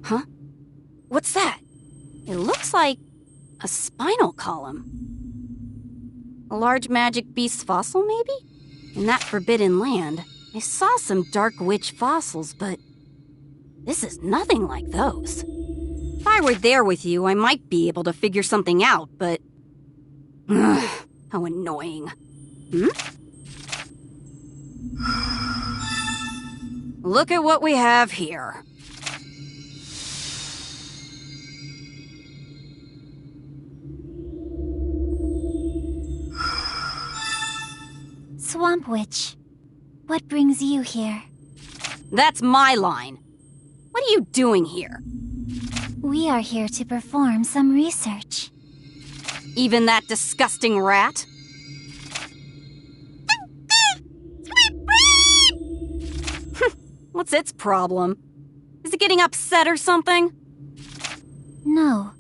Huh? What's that? It looks like a spinal column. A large magic beast fossil, maybe? In that forbidden land, I saw some dark witch fossils, but this is nothing like those. If I were there with you, I might be able to figure something out, but... Ugh, how annoying. Look at what we have here. Swamp Witch, what brings you here? That's my line. What are you doing here? We are here to perform some research. Even that disgusting rat? What's its problem? Is it getting upset or something? No,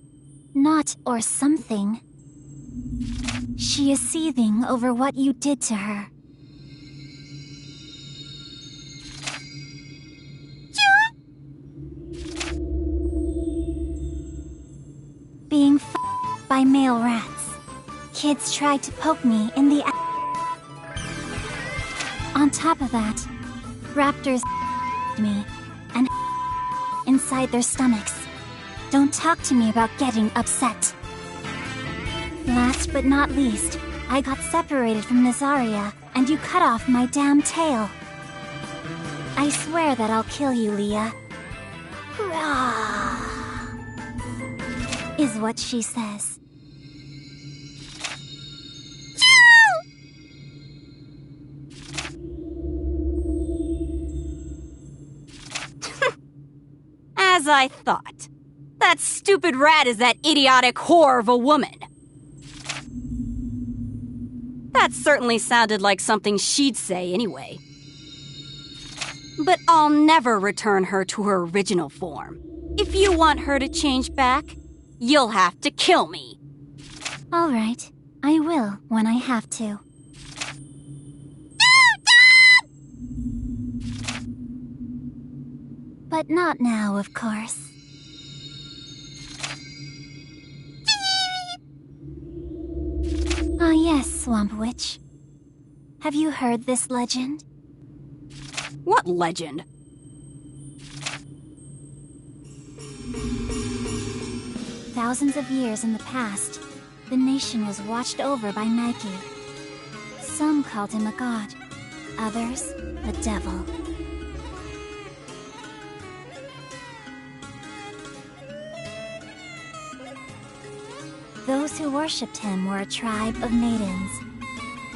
not or something. She is seething over what you did to her. Being f***ed by male rats. Kids tried to poke me in the On top of that, raptors me and inside their stomachs. Don't talk to me about getting upset. Last but not least, I got separated from Nazaria and you cut off my damn tail. I swear that I'll kill you, Leah. Hurrah! Is what she says. As I thought. That stupid rat is that idiotic whore of a woman. That certainly sounded like something she'd say anyway. But I'll never return her to her original form. If you want her to change back, you'll have to kill me. All right, I will when I have to. But not now, of course. Ah yes, Swamp Witch. Have you heard this legend? What legend? Thousands of years in the past, the nation was watched over by Nike. Some called him a god, others a devil. Those who worshipped him were a tribe of maidens.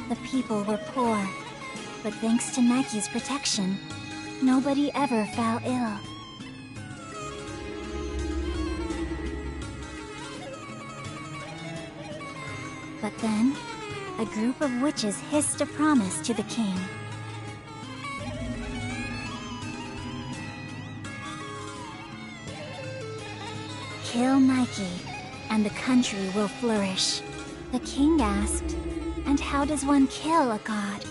The people were poor, but thanks to Nike's protection, nobody ever fell ill. But then, a group of witches hissed a promise to the king. Kill Nike, and the country will flourish. The king asked, and how does one kill a god?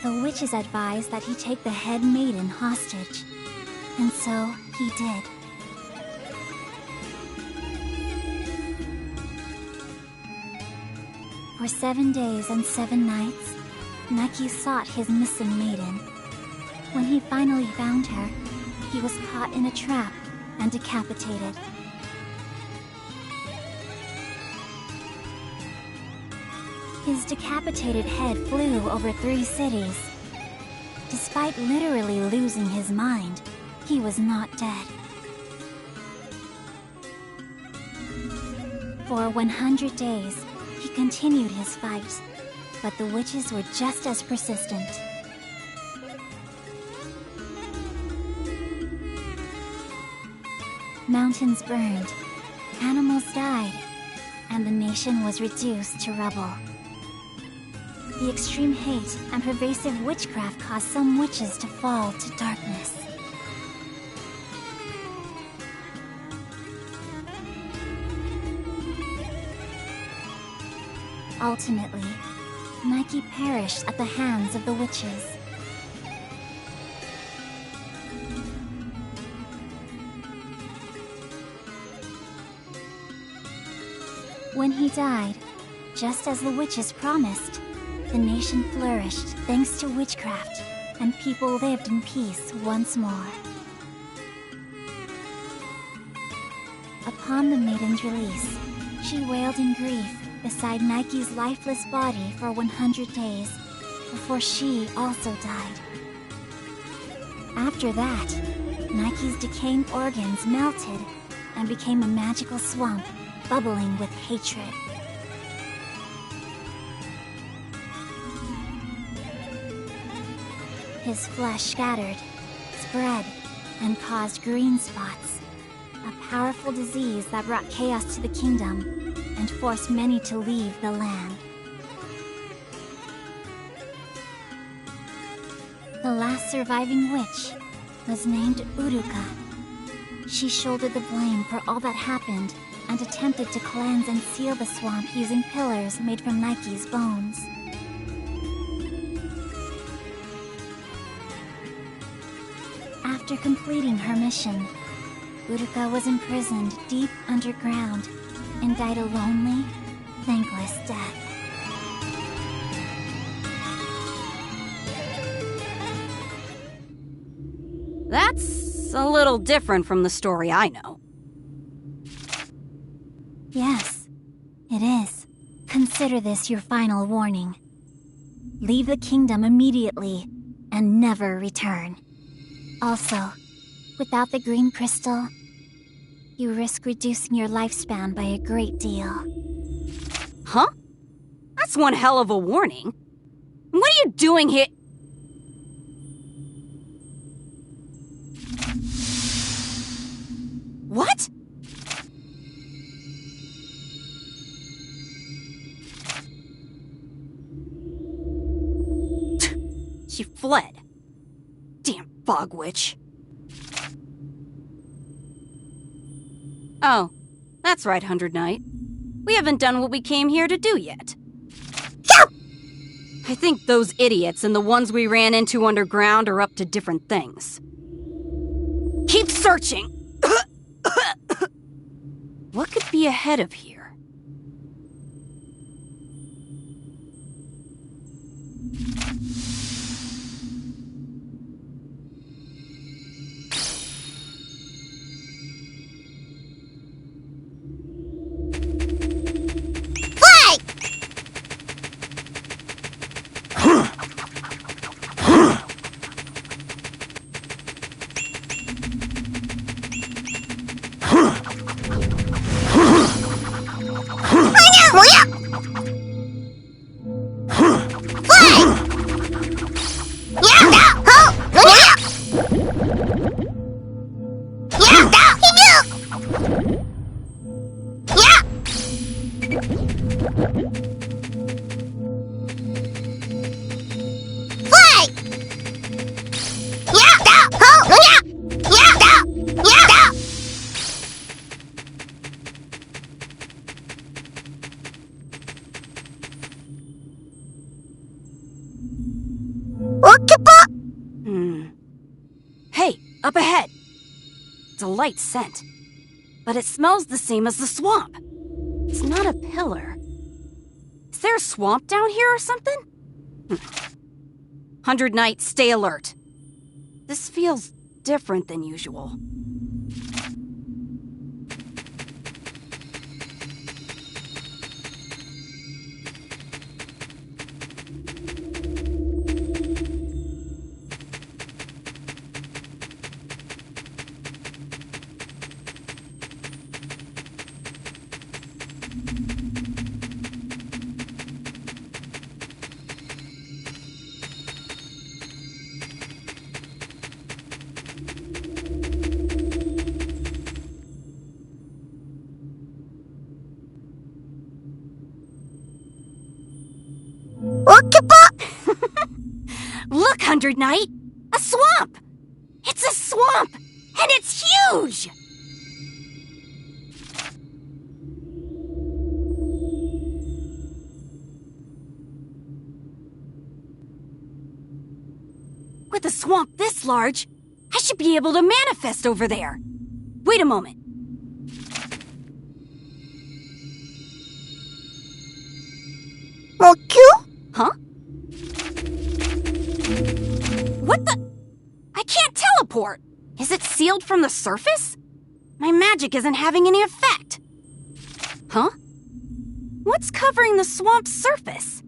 The witches advised that he take the head maiden hostage, and so he did. For 7 days and 7 nights, Nike sought his missing maiden. When he finally found her, he was caught in a trap and decapitated. His decapitated head flew over 3 cities. Despite literally losing his mind, he was not dead. For 100 days, he continued his fight, but the witches were just as persistent. Mountains burned, animals died, and the nation was reduced to rubble. The extreme hate and pervasive witchcraft caused some witches to fall to darkness. Ultimately, Nike perished at the hands of the witches. When he died, just as the witches promised, the nation flourished thanks to witchcraft, and people lived in peace once more. Upon the maiden's release, she wailed in grief beside Nike's lifeless body for 100 days, before she also died. After that, Nike's decaying organs melted and became a magical swamp bubbling with hatred. His flesh scattered, spread, and caused green spots, a powerful disease that brought chaos to the kingdom and forced many to leave the land. The last surviving witch was named Uruka. She shouldered the blame for all that happened and attempted to cleanse and seal the swamp using pillars made from Nike's bones. After completing her mission, Uruka was imprisoned deep underground and died a lonely, thankless death. That's a little different from the story I know. Yes, it is. Consider this your final warning. Leave the kingdom immediately and never return. Also, without the green crystal, you risk reducing your lifespan by a great deal. Huh? That's one hell of a warning. What are you doing here? What? She fled. Damn fog witch. Oh, that's right, 100 Knight. We haven't done what we came here to do yet. I think those idiots and the ones we ran into underground are up to different things. Keep searching! What could be ahead of here? Hey, up ahead! It's a light scent, but it smells the same as the swamp. It's not a pillar. Is there a swamp down here or something? 100 Knight, stay alert. This feels different than usual. Look, 100 Knight! A swamp! It's a swamp! And it's huge! With a swamp this large, I should be able to manifest over there. Wait a moment. Huh? What the? I can't teleport! Is it sealed from the surface? My magic isn't having any effect. Huh? What's covering the swamp's surface?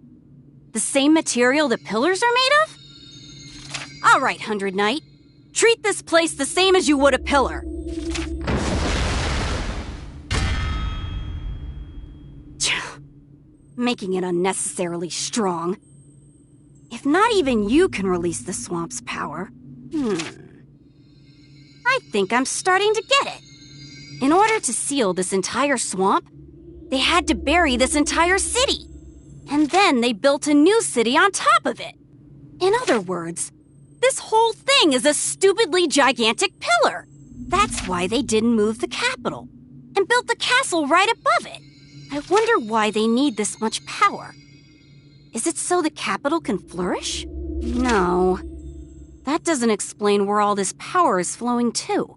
The same material the pillars are made of? All right, 100 Knight. Treat this place the same as you would a pillar. Making it unnecessarily strong. If not even you can release the swamp's power, I think I'm starting to get it. In order to seal this entire swamp, they had to bury this entire city. And then they built a new city on top of it. In other words, this whole thing is a stupidly gigantic pillar. That's why they didn't move the capital and built the castle right above it. I wonder why they need this much power. Is it so the capital can flourish? No. That doesn't explain where all this power is flowing to.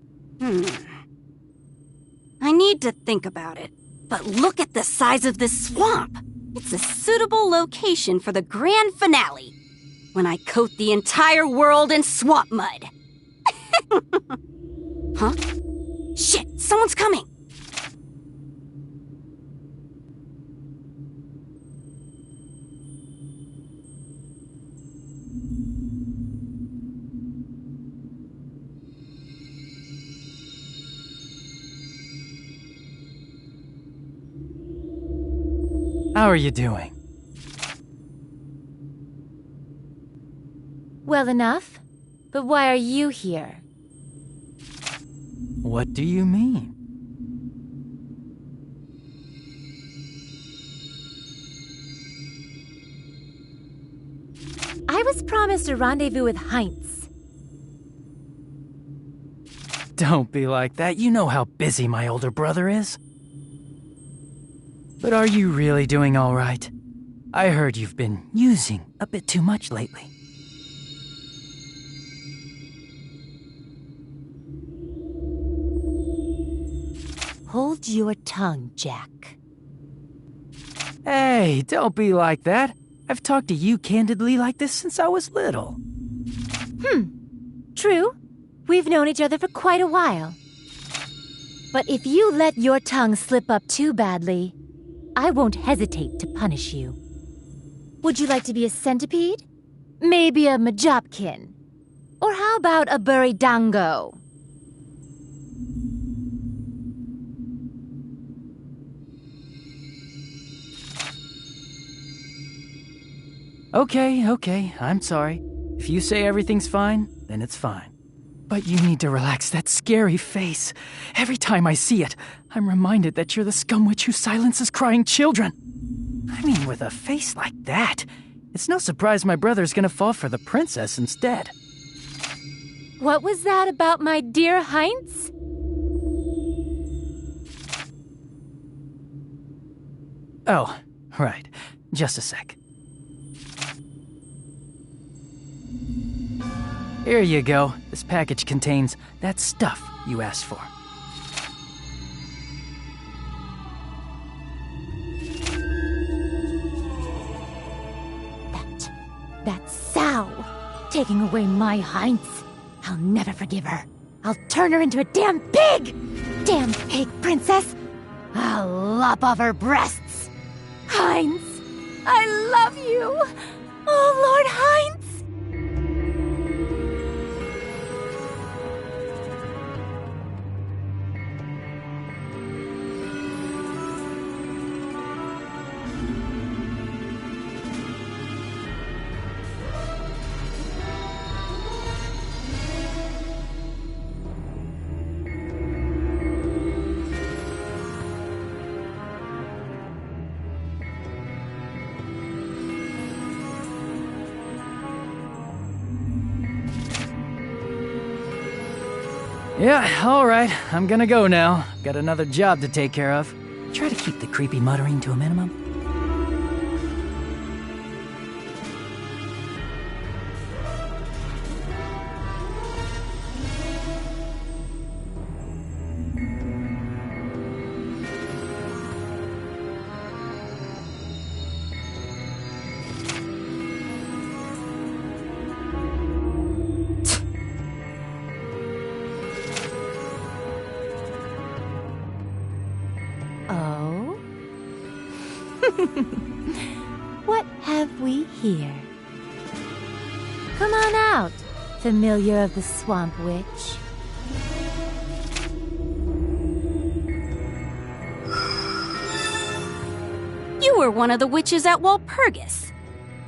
I need to think about it. But look at the size of this swamp. It's a suitable location for the grand finale, when I coat the entire world in swamp mud. Huh? Shit, someone's coming. How are you doing? Well enough. But why are you here? What do you mean? I was promised a rendezvous with Heinz. Don't be like that. You know how busy my older brother is. But are you really doing all right? I heard you've been using a bit too much lately. Hold your tongue, Jack. Hey, don't be like that. I've talked to you candidly like this since I was little. True. We've known each other for quite a while. But if you let your tongue slip up too badly, I won't hesitate to punish you. Would you like to be a centipede? Maybe a majopkin? Or how about a burridango? Okay, I'm sorry. If you say everything's fine, then it's fine. But you need to relax that scary face. Every time I see it, I'm reminded that you're the scum witch who silences crying children. I mean, with a face like that, it's no surprise my brother's gonna fall for the princess instead. What was that about my dear Heinz? Oh, right. Just a sec. Here you go. This package contains that stuff you asked for. That sow! Taking away my Heinz. I'll never forgive her. I'll turn her into a damn pig! Damn pig princess! I'll lop off her breasts! Heinz! I love you! Oh, Lord Heinz! Yeah, alright. I'm gonna go now. Got another job to take care of. Try to keep the creepy muttering to a minimum. What have we here? Come on out, familiar of the Swamp Witch. You were one of the witches at Walpurgis.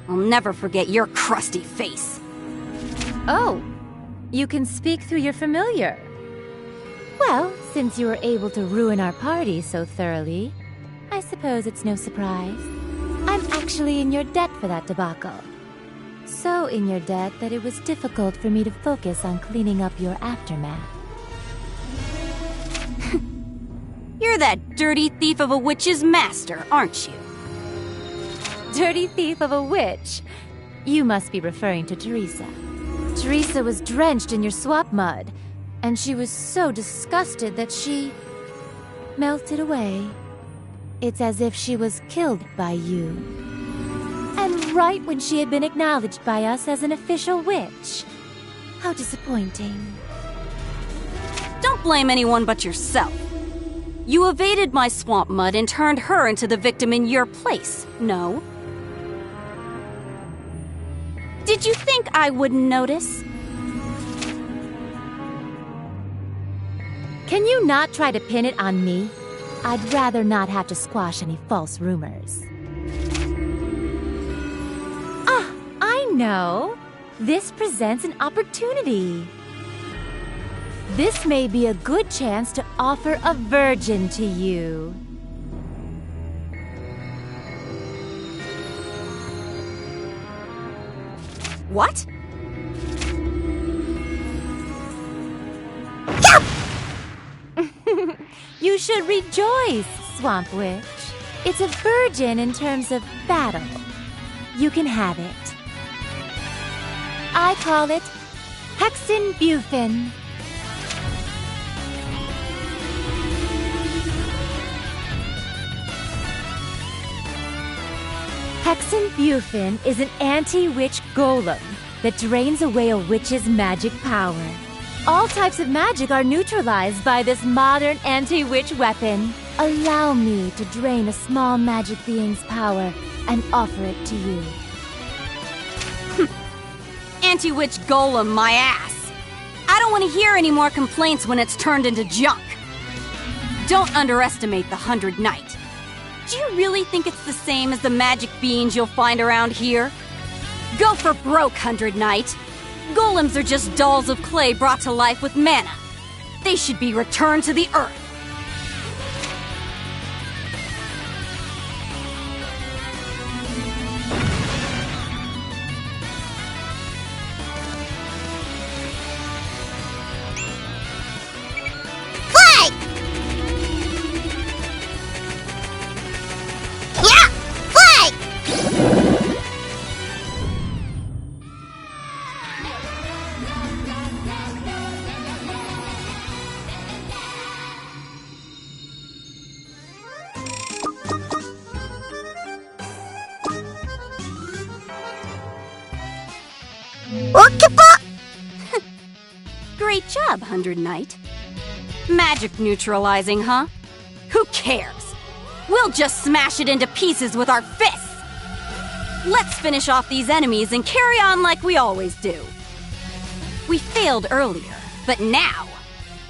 I'll never forget your crusty face. Oh, you can speak through your familiar. Well, since you were able to ruin our party so thoroughly, I suppose it's no surprise. I'm actually in your debt for that debacle. So in your debt that it was difficult for me to focus on cleaning up your aftermath. You're that dirty thief of a witch's master, aren't you? Dirty thief of a witch? You must be referring to Teresa. Teresa was drenched in your swamp mud, and she was so disgusted that she melted away. It's as if she was killed by you. And right when she had been acknowledged by us as an official witch. How disappointing. Don't blame anyone but yourself. You evaded my swamp mud and turned her into the victim in your place, no? Did you think I wouldn't notice? Can you not try to pin it on me? I'd rather not have to squash any false rumors. Ah, I know. This presents an opportunity. This may be a good chance to offer a virgin to you. What? You should rejoice, Swamp Witch. It's a virgin in terms of battle. You can have it. I call it Hexen Bufin. Hexen Bufin is an anti-witch golem that drains away a witch's magic power. All types of magic are neutralized by this modern anti-witch weapon. Allow me to drain a small magic being's power and offer it to you. Anti-witch golem, my ass. I don't want to hear any more complaints when it's turned into junk. Don't underestimate the 100 Knight. Do you really think it's the same as the magic beings you'll find around here? Go for broke, 100 Knight. Golems are just dolls of clay brought to life with mana. They should be returned to the earth. Great job, 100 Knight. Magic neutralizing, huh? Who cares? We'll just smash it into pieces with our fists. Let's finish off these enemies and carry on like we always do. We failed earlier, but now,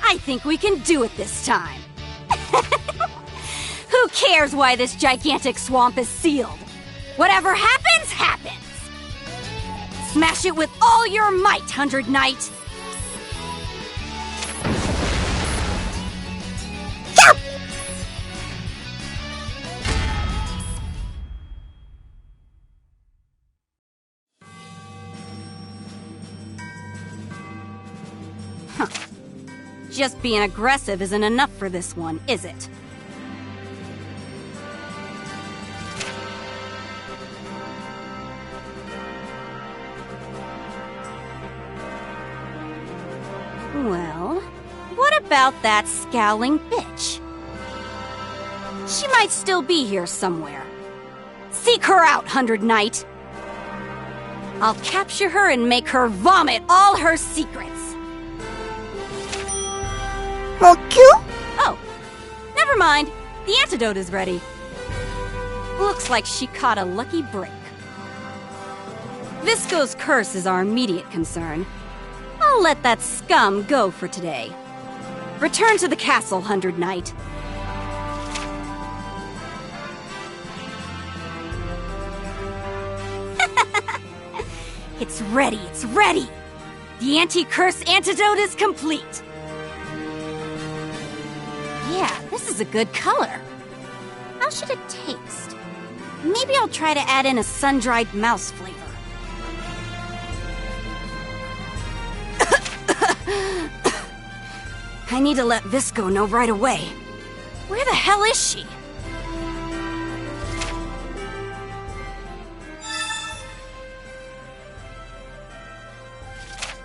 I think we can do it this time. Who cares why this gigantic swamp is sealed? Whatever happens, happens. Smash it with all your might, 100 Knight. Huh. Just being aggressive isn't enough for this one, is it? Well, what about that scowling bitch? She might still be here somewhere. Seek her out, 100 Knight. I'll capture her and make her vomit all her secrets. Oh, never mind. The antidote is ready. Looks like she caught a lucky break. Visco's curse is our immediate concern. I'll let that scum go for today. Return to the castle, 100 Knight. It's ready, it's ready! The anti-curse antidote is complete! Yeah, this is a good color. How should it taste? Maybe I'll try to add in a sun-dried mouse flavor. I need to let Visco know right away. Where the hell is she?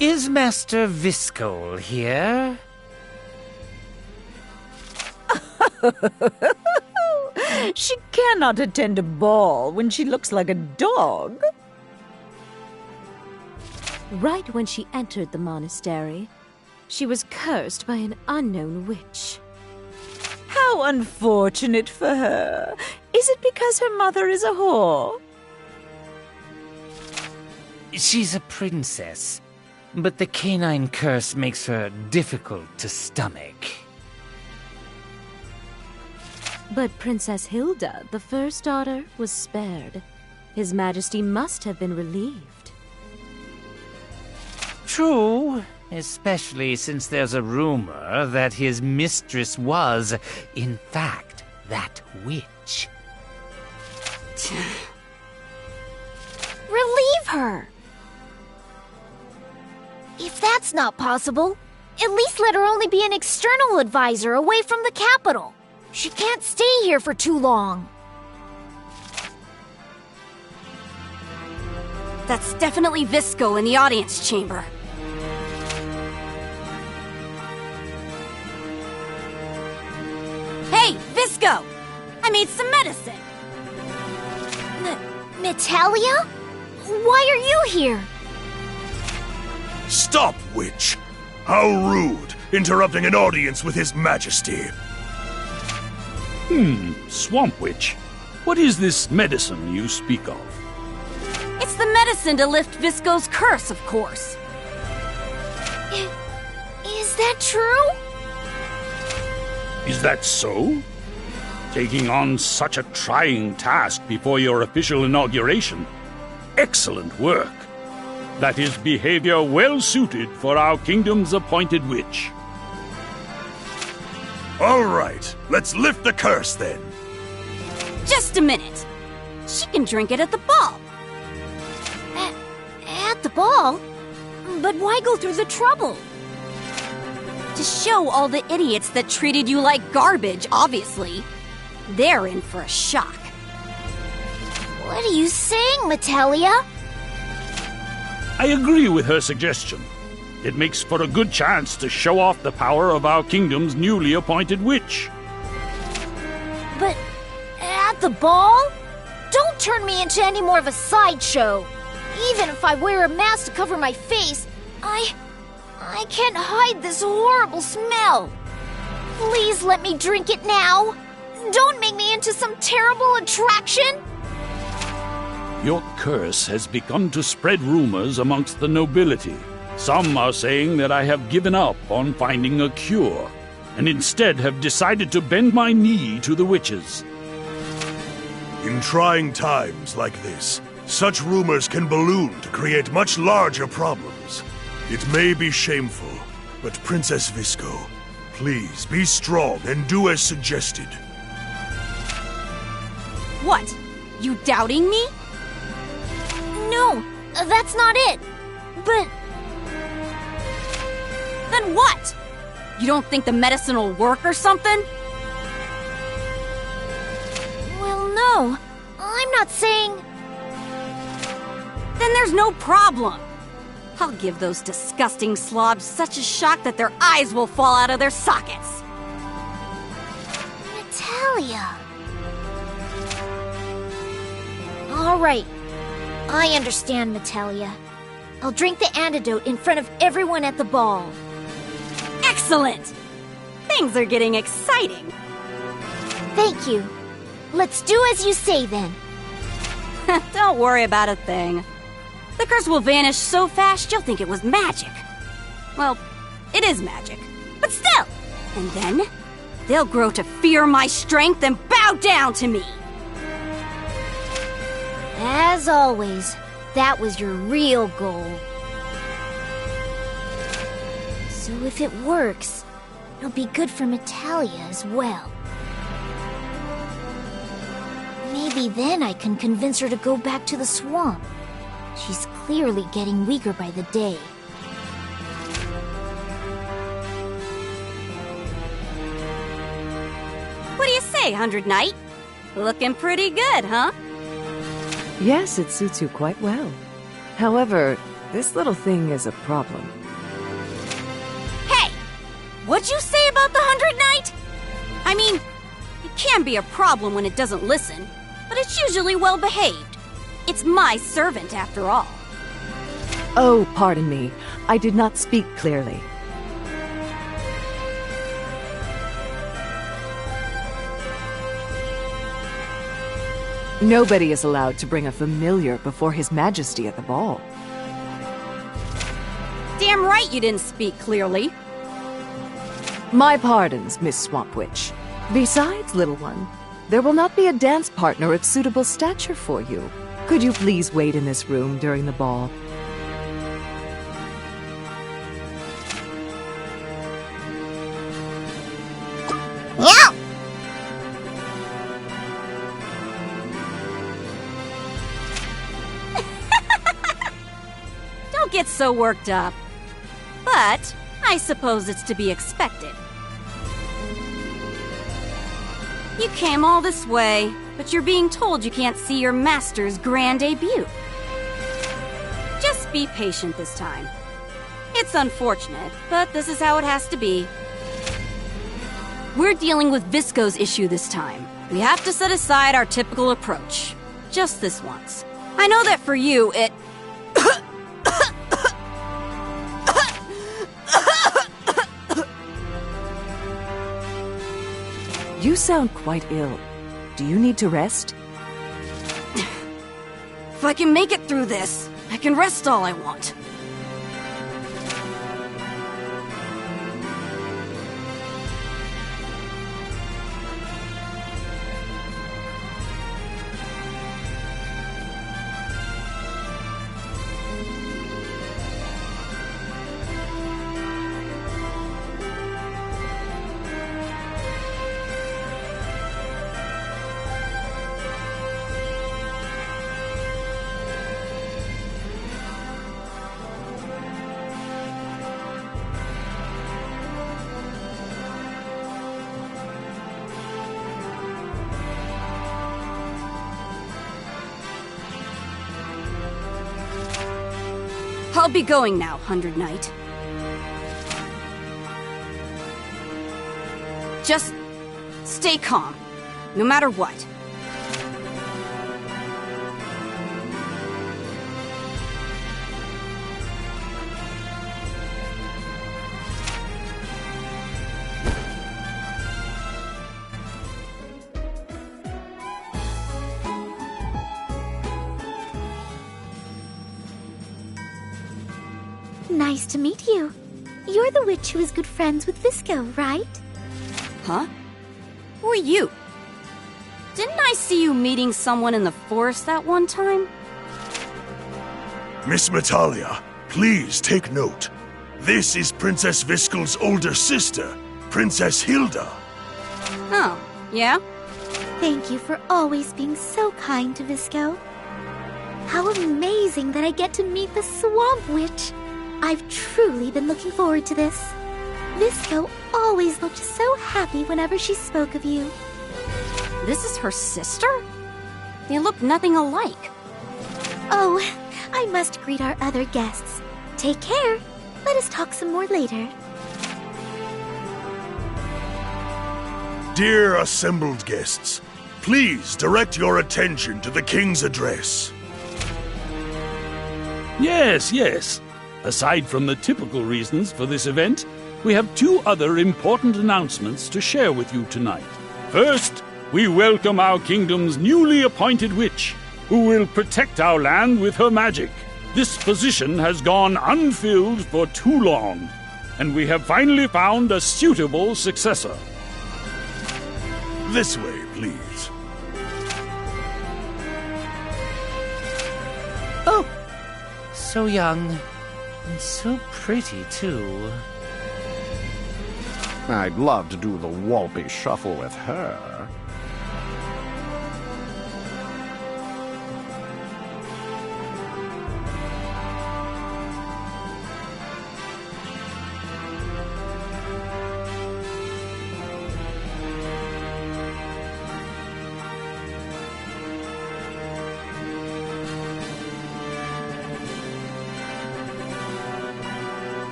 Is Master Visco here? She cannot attend a ball when she looks like a dog. Right when she entered the monastery, she was cursed by an unknown witch. How unfortunate for her. Is it because her mother is a whore? She's a princess, but the canine curse makes her difficult to stomach. But Princess Hilda, the first daughter, was spared. His Majesty must have been relieved. True, especially since there's a rumor that his mistress was, in fact, that witch. Relieve her! If that's not possible, at least let her only be an external advisor away from the capital. She can't stay here for too long. That's definitely Visco in the audience chamber. Hey, Visco! I made some medicine! Natalia? Why are you here? Stop, witch! How rude, interrupting an audience with His Majesty. Swamp Witch. What is this medicine you speak of? It's the medicine to lift Visco's curse, of course. Is that true? Is that so? Taking on such a trying task before your official inauguration. Excellent work. That is behavior well suited for our kingdom's appointed witch. All right, let's lift the curse then. Just a minute. She can drink it at the ball. At the ball? But why go through the trouble? To show all the idiots that treated you like garbage, obviously. They're in for a shock. What are you saying, Natalia? I agree with her suggestion. It makes for a good chance to show off the power of our kingdom's newly appointed witch. But at the ball? Don't turn me into any more of a sideshow. Even if I wear a mask to cover my face, I can't hide this horrible smell. Please let me drink it now. Don't make me into some terrible attraction. Your curse has begun to spread rumors amongst the nobility. Some are saying that I have given up on finding a cure, and instead have decided to bend my knee to the witches. In trying times like this, such rumors can balloon to create much larger problems. It may be shameful, but Princess Visco, please be strong and do as suggested. What? You doubting me? No, that's not it. But Then what? You don't think the medicine will work or something? well, no. I'm not saying. Then there's no problem. I'll give those disgusting slobs such a shock that their eyes will fall out of their sockets. Natalia. All right. I understand, Natalia. I'll drink the antidote in front of everyone at the ball. Excellent! Things are getting exciting. Thank you. Let's do as you say then. Don't worry about a thing. The curse will vanish so fast you'll think it was magic. Well, it is magic, but still. And then, they'll grow to fear my strength and bow down to me. As always, that was your real goal. So if it works, it'll be good for Natalia as well. Maybe then I can convince her to go back to the swamp. She's clearly getting weaker by the day. What do you say, 100 Knight? Looking pretty good, huh? Yes, it suits you quite well. However, this little thing is a problem. Hey! What'd you say about the 100 Knight? I mean, it can be a problem when it doesn't listen, but it's usually well behaved. It's my servant, after all. Oh, pardon me. I did not speak clearly. Nobody is allowed to bring a familiar before His Majesty at the ball. Damn right you didn't speak clearly. My pardons, Miss Swamp Witch. Besides, little one, there will not be a dance partner of suitable stature for you. Could you please wait in this room during the ball? Yeah. Don't get so worked up. But I suppose it's to be expected. You came all this way, but you're being told you can't see your master's grand debut. Just be patient this time. It's unfortunate, but this is how it has to be. We're dealing with Visco's issue this time. We have to set aside our typical approach. Just this once. I know that for you, it... You sound quite ill. Do you need to rest? If I can make it through this, I can rest all I want. I'll be going now, 100 Knight. Just stay calm, no matter what. Nice to meet you. You're the witch who is good friends with Visco, right? Huh? Who are you? Didn't I see you meeting someone in the forest that one time? Miss Natalia, please take note. This is Princess Viskel's older sister, Princess Hilda. Oh, yeah? Thank you for always being so kind to Visco. How amazing that I get to meet the Swamp Witch. I've truly been looking forward to this. Visco always looked so happy whenever she spoke of you. This is her sister? They look nothing alike. Oh, I must greet our other guests. Take care. Let us talk some more later. Dear assembled guests, please direct your attention to the King's address. Yes, yes. Aside from the typical reasons for this event, we have two other important announcements to share with you tonight. First, we welcome our kingdom's newly appointed witch, who will protect our land with her magic. This position has gone unfilled for too long, and we have finally found a suitable successor. This way, please. Oh, so young, and so pretty, too. I'd love to do the Walpy Shuffle with her.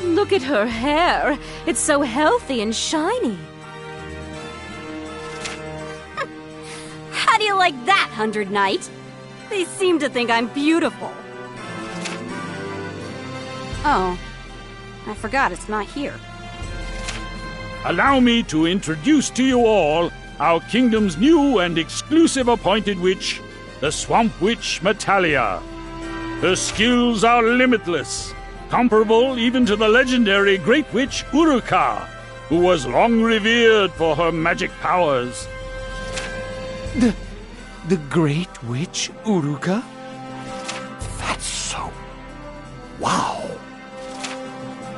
Look at her hair. It's so healthy and shiny. How do you like that, 100 Knight? They seem to think I'm beautiful. Oh, I forgot it's not here. Allow me to introduce to you all our kingdom's new and exclusive appointed witch, the Swamp Witch Metalia. Her skills are limitless, comparable even to the legendary Great Witch Uruka, who was long revered for her magic powers. The Great Witch Uruka? That's so... wow.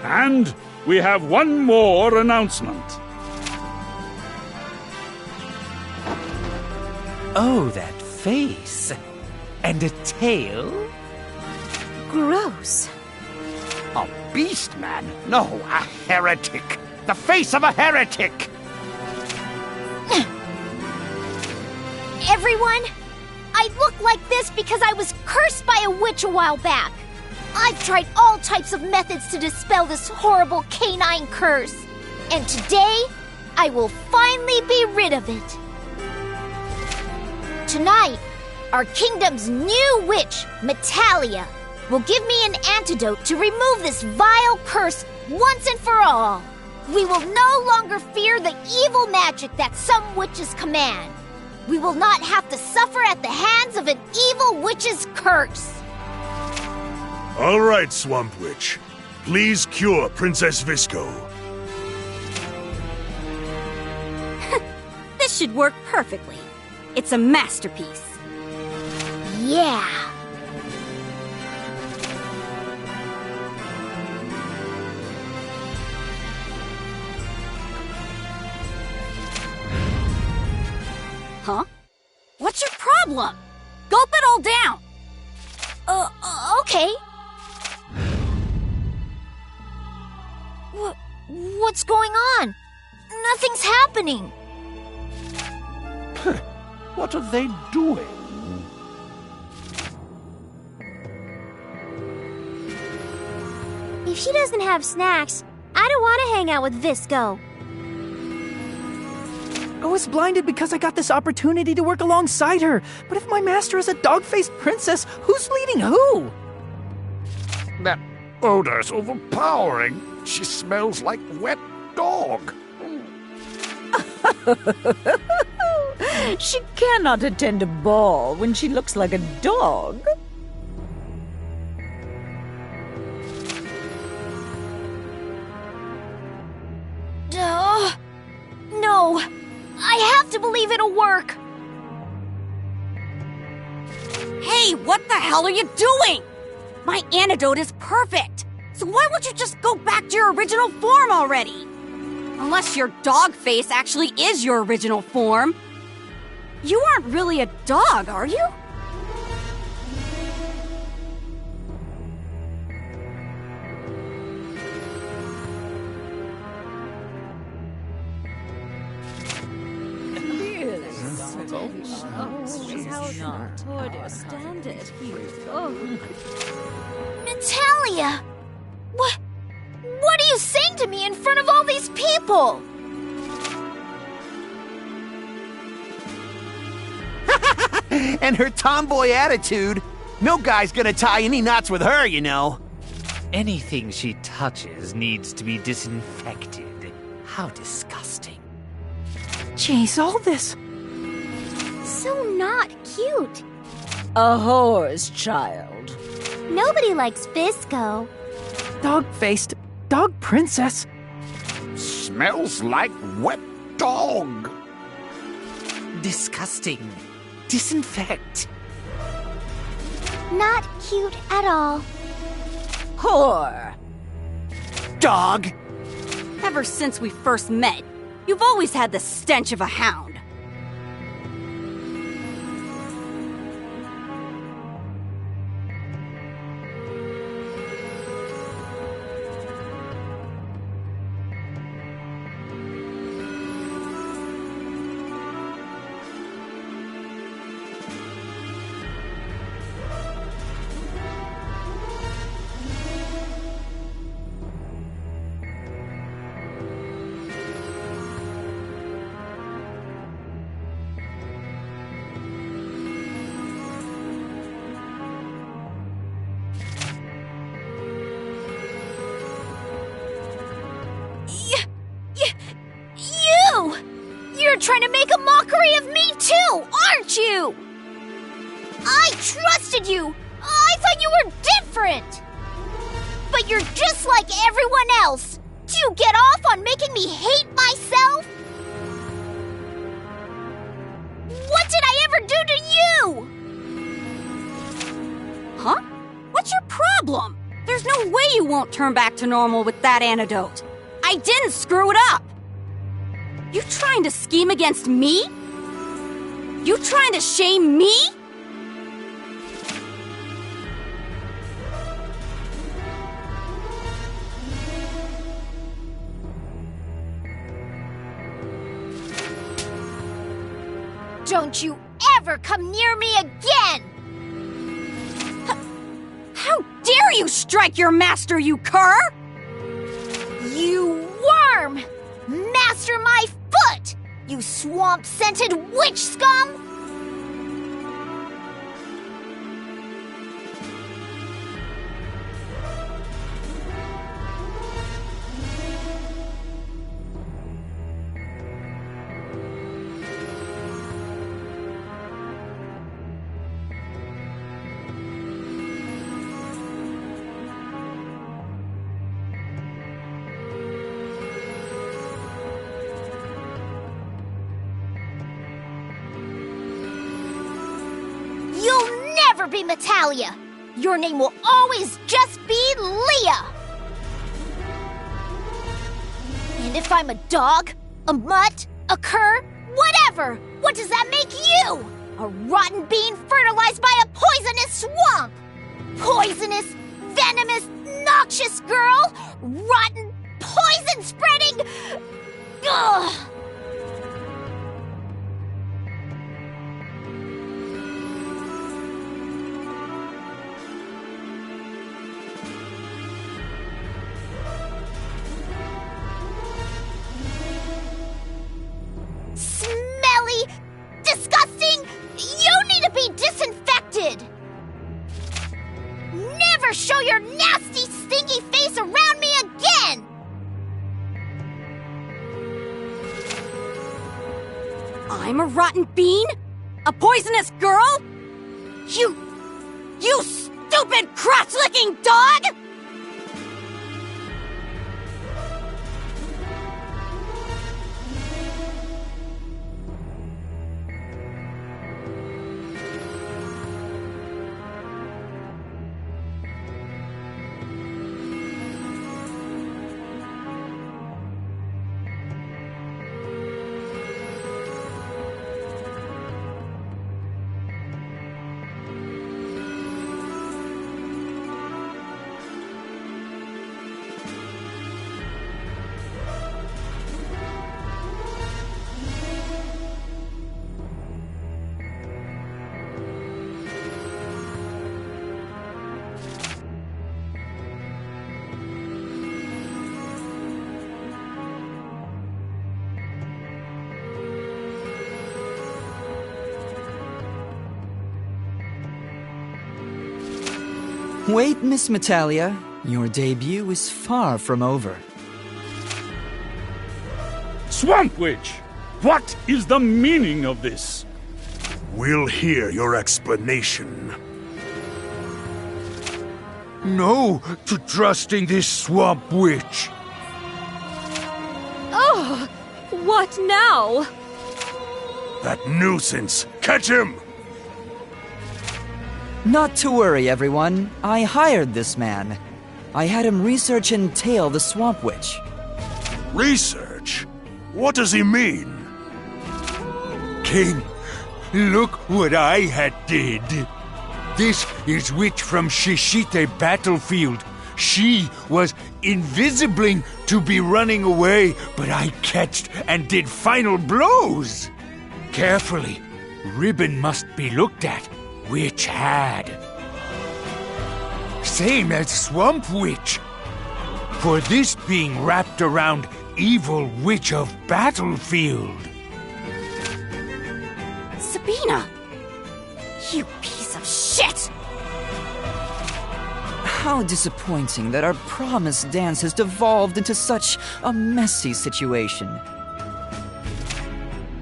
And we have one more announcement. Oh, that face. And a tail? Gross. A beast man? No, a heretic. The face of a heretic. Everyone, I look like this because I was cursed by a witch a while back. I've tried all types of methods to dispel this horrible canine curse. And today, I will finally be rid of it. Tonight, our kingdom's new witch, Metalia, will give me an antidote to remove this vile curse once and for all. We will no longer fear the evil magic that some witches command. We will not have to suffer at the hands of an evil witch's curse. All right, Swamp Witch. Please cure Princess Visco. This should work perfectly. It's a masterpiece. Yeah. Huh? What's your problem? Gulp it all down. Okay. What's going on? Nothing's happening. What are they doing? If she doesn't have snacks, I don't want to hang out with Visco. I was blinded because I got this opportunity to work alongside her. But if my master is a dog-faced princess, who's leading who? That odor's overpowering. She smells like wet dog. She cannot attend a ball when she looks like a dog. No. I have to believe it'll work. Hey, what the hell are you doing? My antidote is perfect. So why won't you just go back to your original form already? Unless your dog face actually is your original form. You aren't really a dog, are you? folks. Natalia! What are you saying to me in front of all these people? And her tomboy attitude. No guy's gonna tie any knots with her, you know. Anything she touches needs to be disinfected. How disgusting. Jeez, all this. So not cute. A whore's child. Nobody likes Visco. Dog-faced dog princess. Smells like wet dog. Disgusting. Disinfect. Not cute at all. Whore. Dog. Ever since we first met, you've always had the stench of a hound. You're trying to make a mockery of me too, aren't you? I trusted you. I thought you were different. But you're just like everyone else. Do you get off on making me hate myself? What did I ever do to you? Huh? What's your problem? There's no way you won't turn back to normal with that antidote. I didn't screw it up. You trying to scheme against me? You trying to shame me? Don't you ever come near me again! How dare you strike your master, you cur! You worm! Master my foot! You swamp-scented witch scum! Never be Natalia. Your name will always just be Leah. And if I'm a dog, a mutt, a cur, whatever, what does that make you? A rotten bean fertilized by a poisonous swamp. Poisonous, venomous, noxious girl. Rotten, poison-spreading... Ugh. Smelly, disgusting, you need to be disinfected! Never show your nasty, stinky face around me again! I'm a rotten bean? A poisonous girl? You stupid crotch-licking dog! Wait, Miss Metalia. Your debut is far from over. Swamp Witch! What is the meaning of this? We'll hear your explanation. No to trusting this Swamp Witch. Oh, what now? That nuisance! Catch him! Not to worry, everyone. I hired this man. I had him research and tail the Swamp Witch. Research? What does he mean? King, look what I had did. This is Witch from AstJiete Battlefield. She was invisibling to be running away, but I catched and did final blows. Carefully, ribbon must be looked at, which had. Same as Swamp Witch. For this being wrapped around evil Witch of Battlefield. Sabina! You piece of shit! How disappointing that our promised dance has devolved into such a messy situation.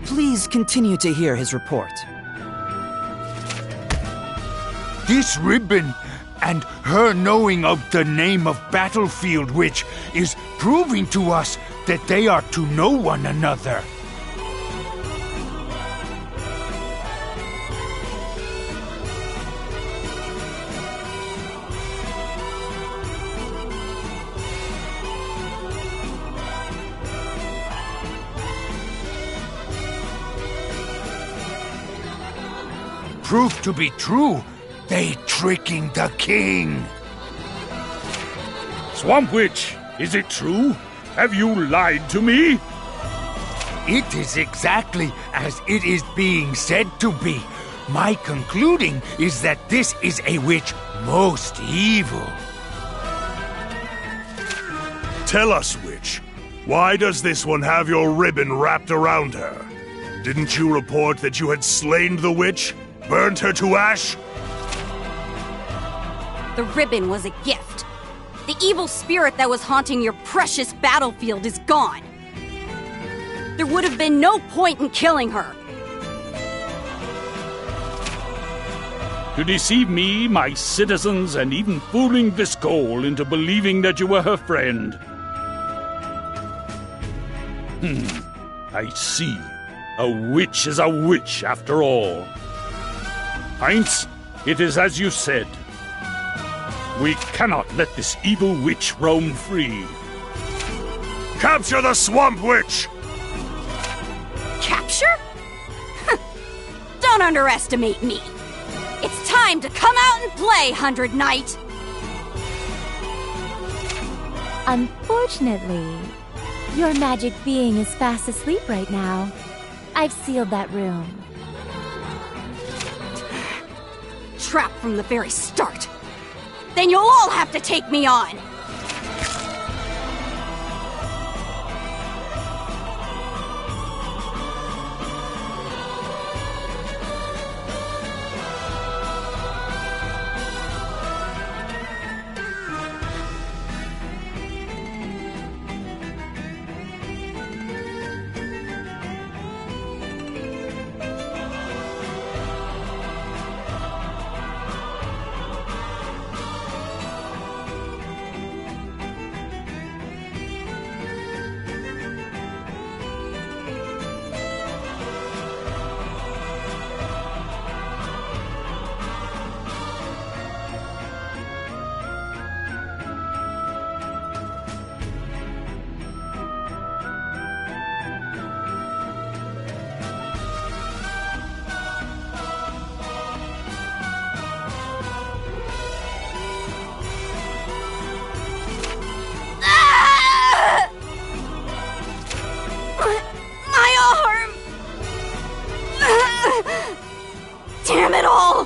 Please continue to hear his report. This ribbon and her knowing of the name of Battlefield Witch is proving to us that they are to know one another. Proved to be true. They tricking the king. Swamp Witch, is it true? Have you lied to me? It is exactly as it is being said to be. My concluding is that this is a witch most evil. Tell us, witch. Why does this one have your ribbon wrapped around her? Didn't you report that you had slain the witch? Burned her to ash? The ribbon was a gift. The evil spirit that was haunting your precious battlefield is gone. There would have been no point in killing her. To deceive me, my citizens, and even fooling Viscol into believing that you were her friend. I see. A witch is a witch after all. Heinz, it is as you said. We cannot let this evil witch roam free. Capture the Swamp Witch! Capture? Don't underestimate me. It's time to come out and play, 100 Knight. Unfortunately, your magic being is fast asleep right now. I've sealed that room. Trapped from the very start. Then you'll all have to take me on. Damn it all!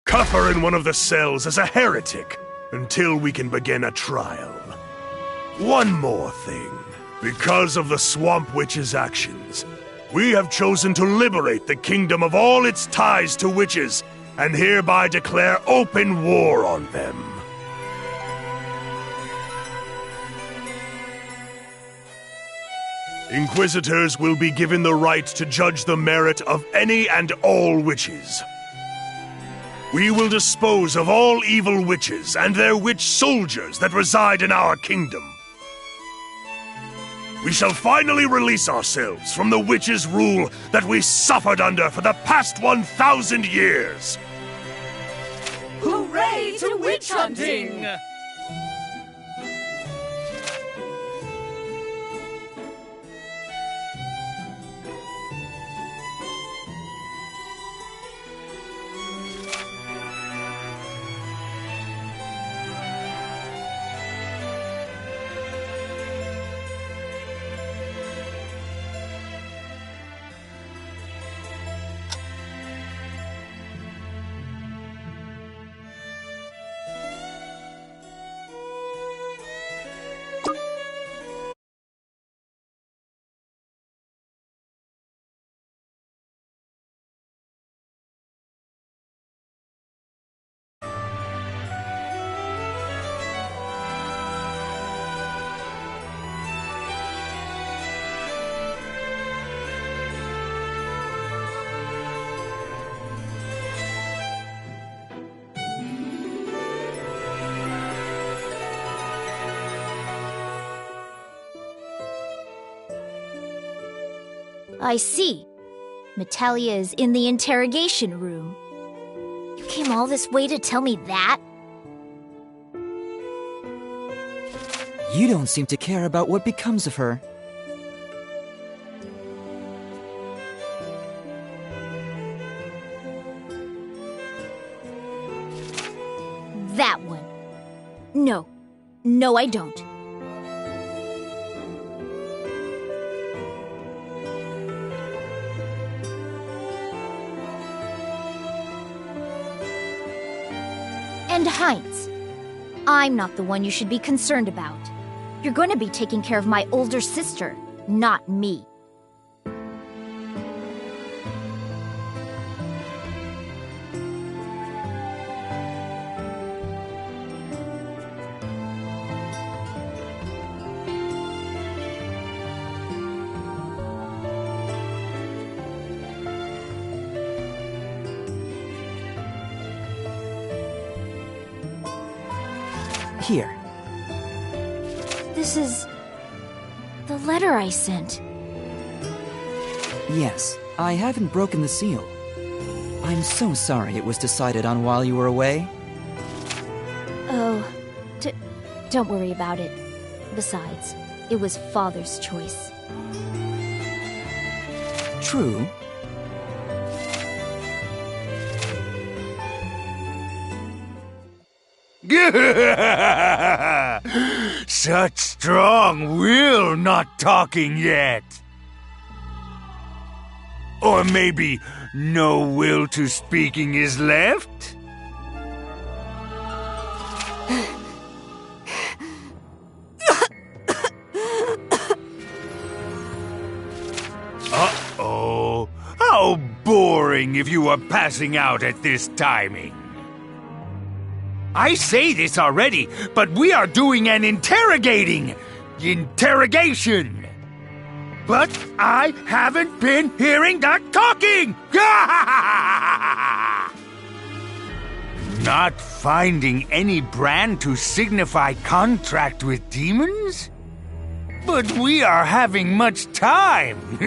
Cuff her in one of the cells as a heretic until we can begin a trial. One more thing. Because of the Swamp Witch's actions, We have chosen to liberate the kingdom of all its ties to witches, and hereby declare open war on them. Inquisitors will be given the right to judge the merit of any and all witches. We will dispose of all evil witches and their witch soldiers that reside in our kingdom. We shall finally release ourselves from the witches' rule that we suffered under for the past 1,000 years. Hooray to witch hunting! I see. Metallia is in the interrogation room. You came all this way to tell me that? You don't seem to care about what becomes of her. That one. No. No, I don't. And Heinz, I'm not the one you should be concerned about. You're going to be taking care of my older sister, not me. Here. This is the letter I sent. Yes, I haven't broken the seal. I'm so sorry it was decided on while you were away. Oh, don't worry about it. Besides, it was Father's choice. True. Such strong will, not talking yet. Or maybe no will to speaking is left? Uh-oh. How boring if you were passing out at this timing. I say this already, but we are doing an interrogation. But I haven't been hearing that talking! Not finding any brand to signify contract with demons? But we are having much time.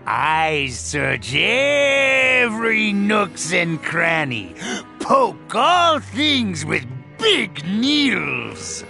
I search every nooks and cranny, poke all things with big needles.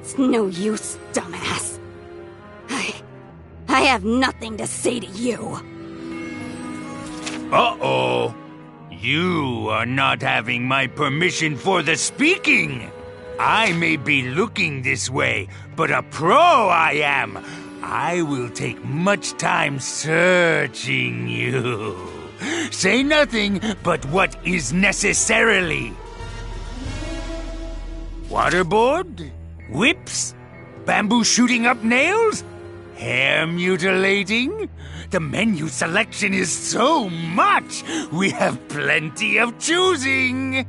It's no use, dumbass. I have nothing to say to you. Uh-oh. You are not having my permission for the speaking. I may be looking this way, but a pro I am. I will take much time searching you. Say nothing but what is necessarily. Waterboard? Whips? Bamboo shooting up nails? Hair mutilating? The menu selection is so much! We have plenty of choosing!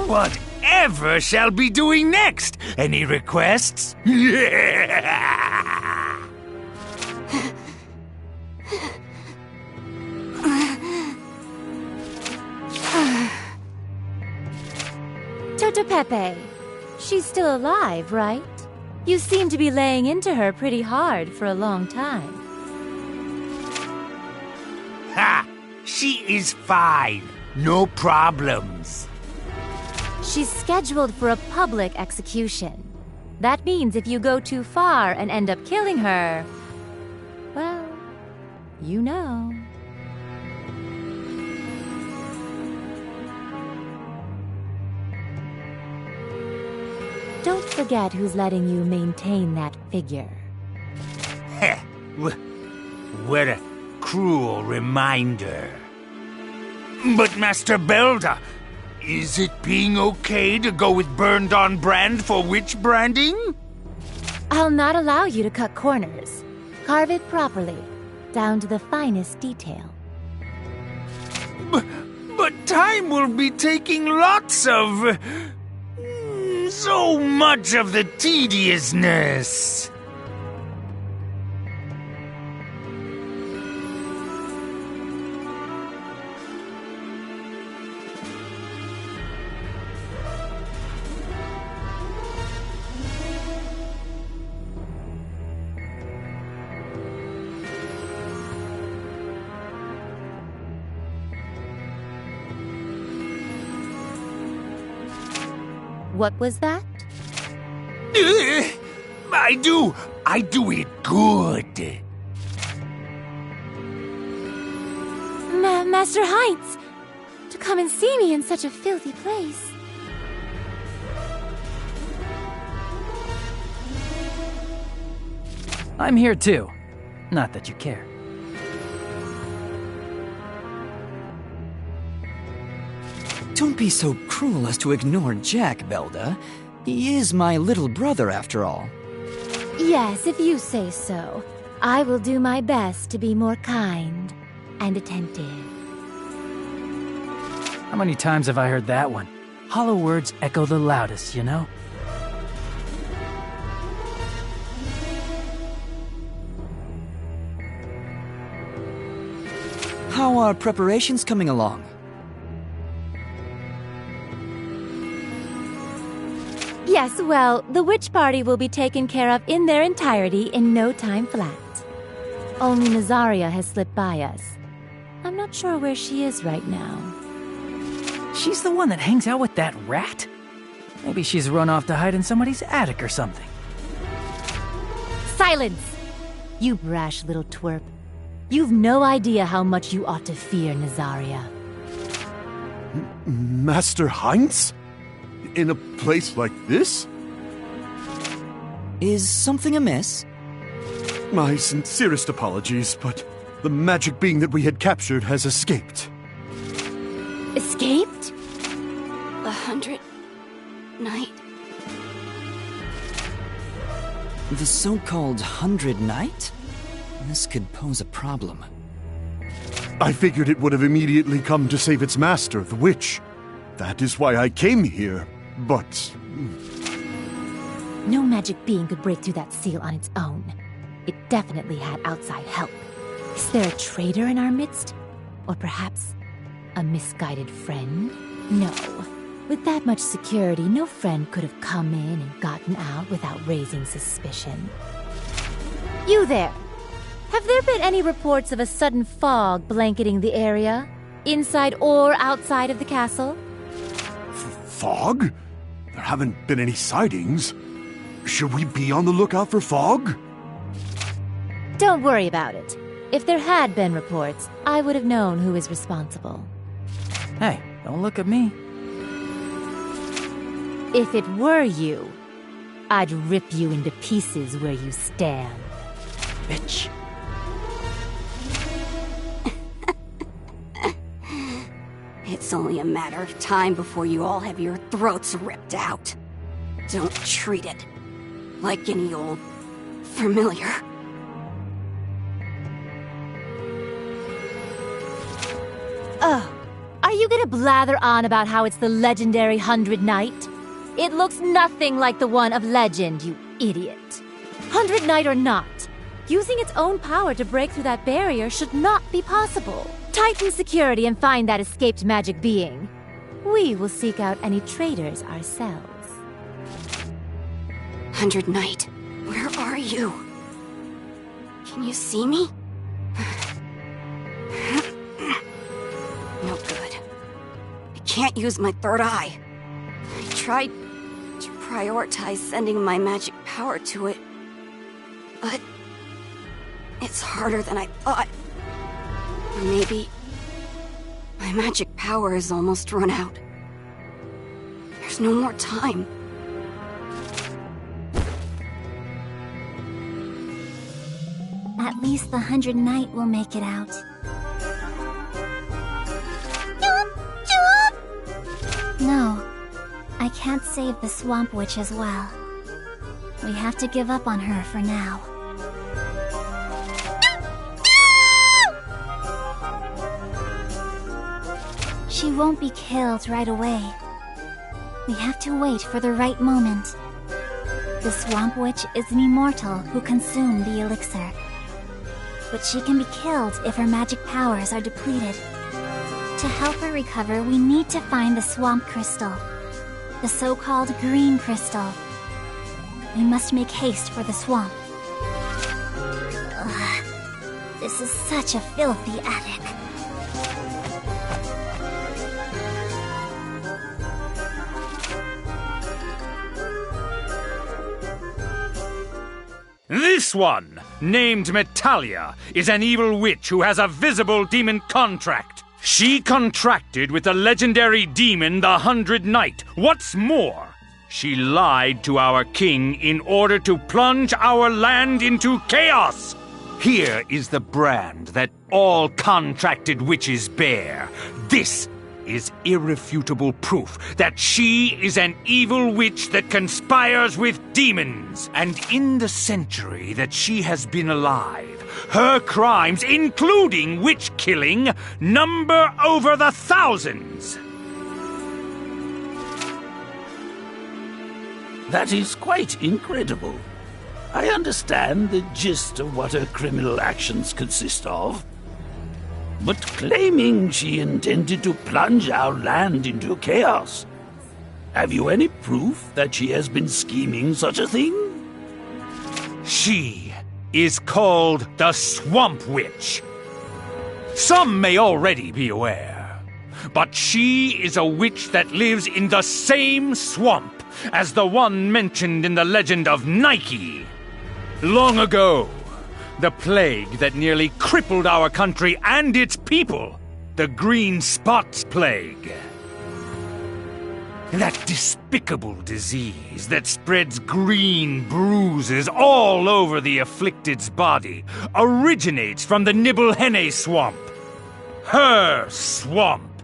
Whatever shall be doing next? Any requests? Toto Pepe, she's still alive, right? You seem to be laying into her pretty hard for a long time. Ha! She is fine. No problems. She's scheduled for a public execution. That means if you go too far and end up killing her, well, you know. Don't forget who's letting you maintain that figure. Heh. What a cruel reminder. But Master Belda, is it being okay to go with burned on brand for witch branding? I'll not allow you to cut corners. Carve it properly, down to the finest detail. But time will be taking lots of... so much of the tediousness. What was that? I do it good. Master Heinz, to come and see me in such a filthy place. I'm here too. Not that you care. Don't be so cruel as to ignore Jack, Belda. He is my little brother, after all. Yes, if you say so. I will do my best to be more kind and attentive. How many times have I heard that one? Hollow words echo the loudest, you know? How are preparations coming along? Yes, well, the witch party will be taken care of in their entirety in no time flat. Only Nazaria has slipped by us. I'm not sure where she is right now. She's the one that hangs out with that rat? Maybe she's run off to hide in somebody's attic or something. Silence! You brash little twerp. You've no idea how much you ought to fear Nazaria. Master Heinz? In a place like this? Is something amiss? My sincerest apologies, but the magic being that we had captured has escaped. Escaped? 100 night The so-called 100 Knight? This could pose a problem. I figured it would have immediately come to save its master, the witch. That is why I came here, but... No magic being could break through that seal on its own. It definitely had outside help. Is there a traitor in our midst? Or perhaps a misguided friend? No. With that much security, no friend could have come in and gotten out without raising suspicion. You there! Have there been any reports of a sudden fog blanketing the area? Inside or outside of the castle? Fog? There haven't been any sightings. Should we be on the lookout for fog? Don't worry about it. If there had been reports, I would have known who is responsible. Hey, don't look at me. If it were you, I'd rip you into pieces where you stand. Bitch. It's only a matter of time before you all have your throats ripped out. Don't treat it like any old familiar. Oh, are you gonna blather on about how it's the legendary 100 Knight? It looks nothing like the one of legend, you idiot. 100 Knight or not, using its own power to break through that barrier should not be possible. Tighten security and find that escaped magic being. We will seek out any traitors ourselves. 100 Knight, where are you? Can you see me? No good. I can't use my third eye. I tried to prioritize sending my magic power to it, but it's harder than I thought. Or maybe my magic power is almost run out. There's no more time. At least the 100 Knight will make it out. No, I can't save the Swamp Witch as well. We have to give up on her for now. She won't be killed right away. We have to wait for the right moment. The Swamp Witch is an immortal who consumed the elixir. But she can be killed if her magic powers are depleted. To help her recover, we need to find the Swamp Crystal. The so-called Green Crystal. We must make haste for the swamp. Ugh, this is such a filthy attic. This one, named Metalia, is an evil witch who has a visible demon contract. She contracted with the legendary demon, the 100 Knight. What's more, she lied to our king in order to plunge our land into chaos. Here is the brand that all contracted witches bear. This is irrefutable proof that she is an evil witch that conspires with demons. And in the century that she has been alive, her crimes, including witch-killing, number over the thousands. That is quite incredible. I understand the gist of what her criminal actions consist of. But claiming she intended to plunge our land into chaos, have you any proof that she has been scheming such a thing? She is called the Swamp Witch. Some may already be aware, but she is a witch that lives in the same swamp as the one mentioned in the legend of Nike. Long ago, the plague that nearly crippled our country and its people, the Green Spots Plague. That despicable disease that spreads green bruises all over the afflicted's body originates from the Nibblehenne swamp. Her swamp.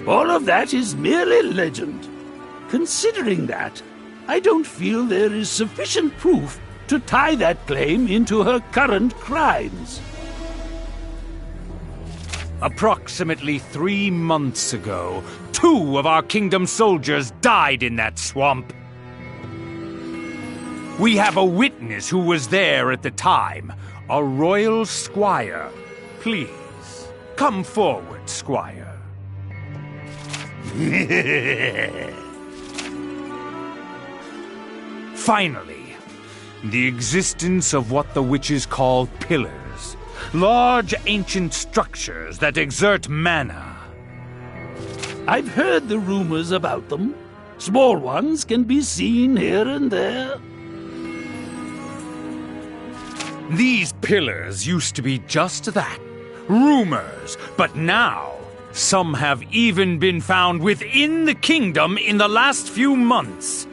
All of that is merely legend. Considering that, I don't feel there is sufficient proof to tie that claim into her current crimes. Approximately 3 months ago, 2 of our kingdom soldiers died in that swamp. We have a witness who was there at the time, a royal squire. Please, come forward, squire. Finally, the existence of what the witches call pillars, large ancient structures that exert mana. I've heard the rumors about them. Small ones can be seen here and there. These pillars used to be just that, rumors, but now some have even been found within the kingdom in the last few months.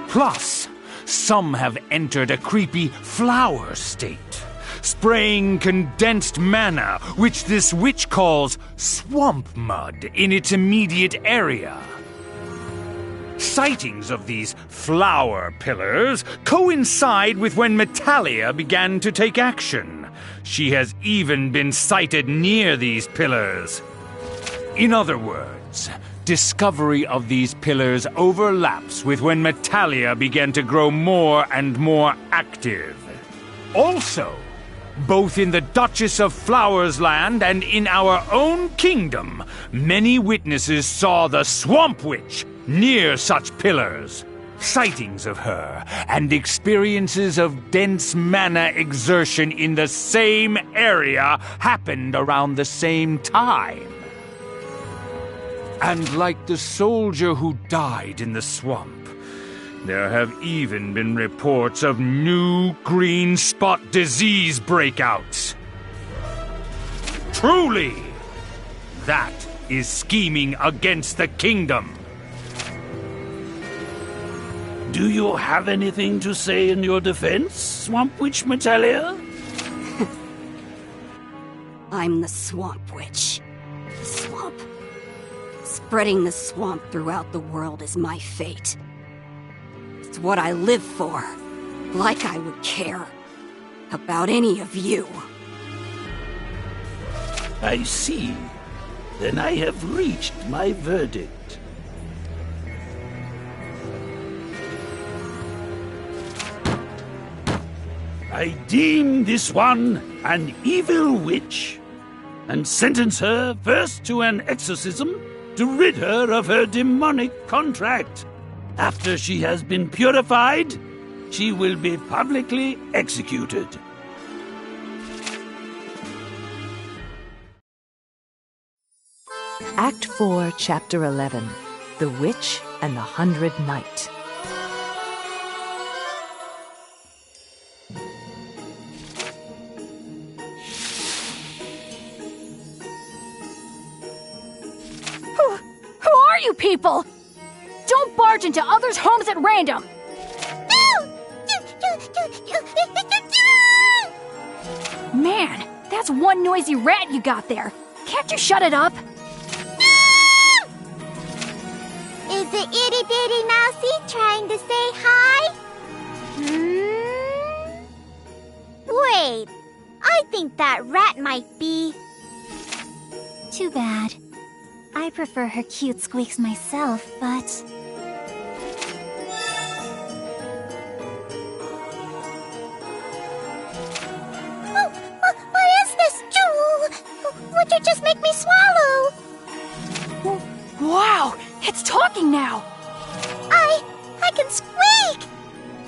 Plus, some have entered a creepy flower state, spraying condensed mana, which this witch calls swamp mud, in its immediate area. Sightings of these flower pillars coincide with when Metalia began to take action. She has even been sighted near these pillars. In other words, discovery of these pillars overlaps with when Metalia began to grow more and more active. Also, both in the Duchess of Flowers Land and in our own kingdom, many witnesses saw the Swamp Witch near such pillars. Sightings of her and experiences of dense mana exertion in the same area happened around the same time. And like the soldier who died in the swamp, there have even been reports of new green spot disease breakouts. Truly, that is scheming against the kingdom. Do you have anything to say in your defense, Swamp Witch Metalia? I'm the Swamp Witch. The swamp. Spreading the swamp throughout the world is my fate. It's what I live for. Like I would care about any of you. I see. Then I have reached my verdict. I deem this one an evil witch, and sentence her first to an exorcism to rid her of her demonic contract. After she has been purified, she will be publicly executed. Act 4, Chapter 11, The Witch and the 100 Knight. Who are you people? Don't barge into others' homes at random! Man, that's one noisy rat you got there. Can't you shut it up? Is the itty bitty mousey trying to say hi? Wait, I think that rat might be... Too bad. I prefer her cute squeaks myself, but... What is this, Jewel? Would you just make me swallow? Wow, it's talking now! I can squeak!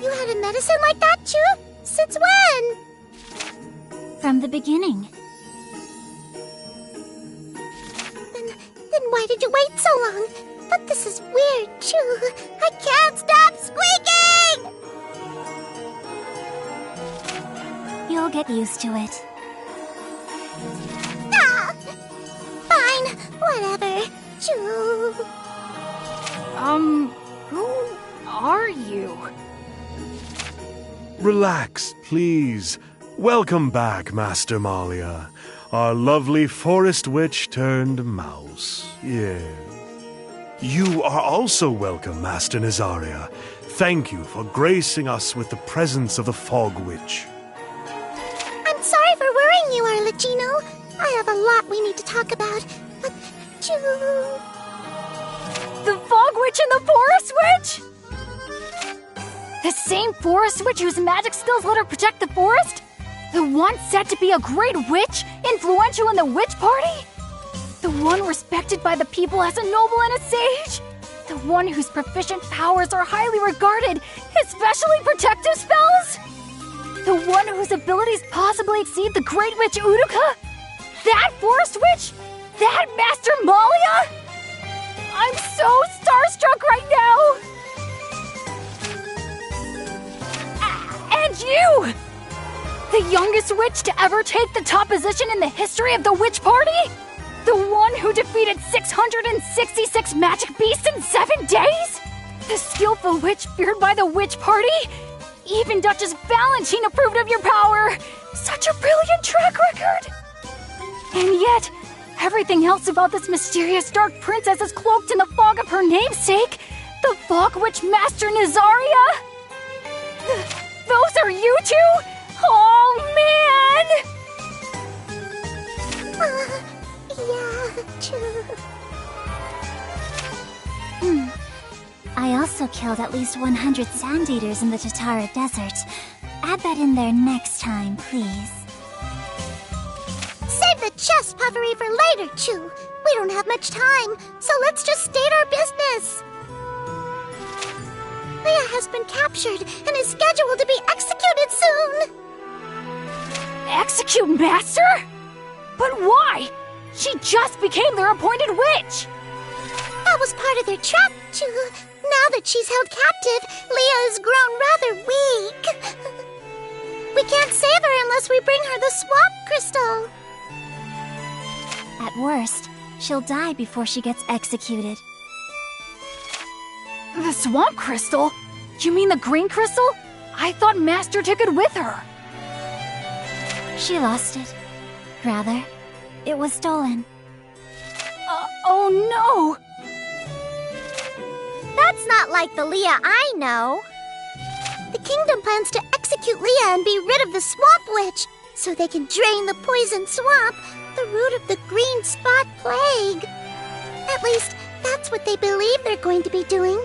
You had a medicine like that, too? Since when? From the beginning. Then why did you wait so long? But this is weird, Chew. I can't stop squeaking! You'll get used to it. Fine, whatever. Chew. Who are you? Relax, please. Welcome back, Master Malia. Our lovely forest witch turned mouse. Yeah. You are also welcome, Master Nazaria. thank you for gracing us with the presence of the Fog Witch. I'm sorry for worrying you, Arlecchino. I have a lot we need to talk about, but... The Fog Witch and the Forest Witch? The same Forest Witch whose magic skills let her protect the forest? The one said to be a great witch, influential in the witch party? The one respected by the people as a noble and a sage? The one whose proficient powers are highly regarded, especially protective spells? The one whose abilities possibly exceed the Great Witch Uruka? That Forest Witch? That Master Malia? I'm so starstruck right now! And you! The youngest witch to ever take the top position in the history of the witch party? The one who defeated 666 magic beasts in 7 days? The skillful witch feared by the witch party? Even Duchess Valentine approved of your power! Such a brilliant track record! And yet, everything else about this mysterious dark princess is cloaked in the fog of her namesake, the Fog Witch Master Nazaria? Those are you two? Oh, man! I also killed at least 100 sand eaters in the Tatara Desert. Add that in there next time, please. Save the chest puffery for later, Chu. We don't have much time, so let's just state our business. Leah has been captured and is scheduled to be executed soon. Execute Master? But why? She just became their appointed witch! That was part of their trap, Chu. Now that she's held captive, Leah has grown rather weak. We can't save her unless we bring her the swamp crystal. At worst, she'll die before she gets executed. The swamp crystal? You mean the green crystal? I thought Master took it with her. She lost it. Rather, it was stolen. Oh no! That's not like the Leah I know. The kingdom plans to execute Leah and be rid of the swamp witch, so they can drain the poison swamp, the root of the green spot plague. At least, that's what they believe they're going to be doing.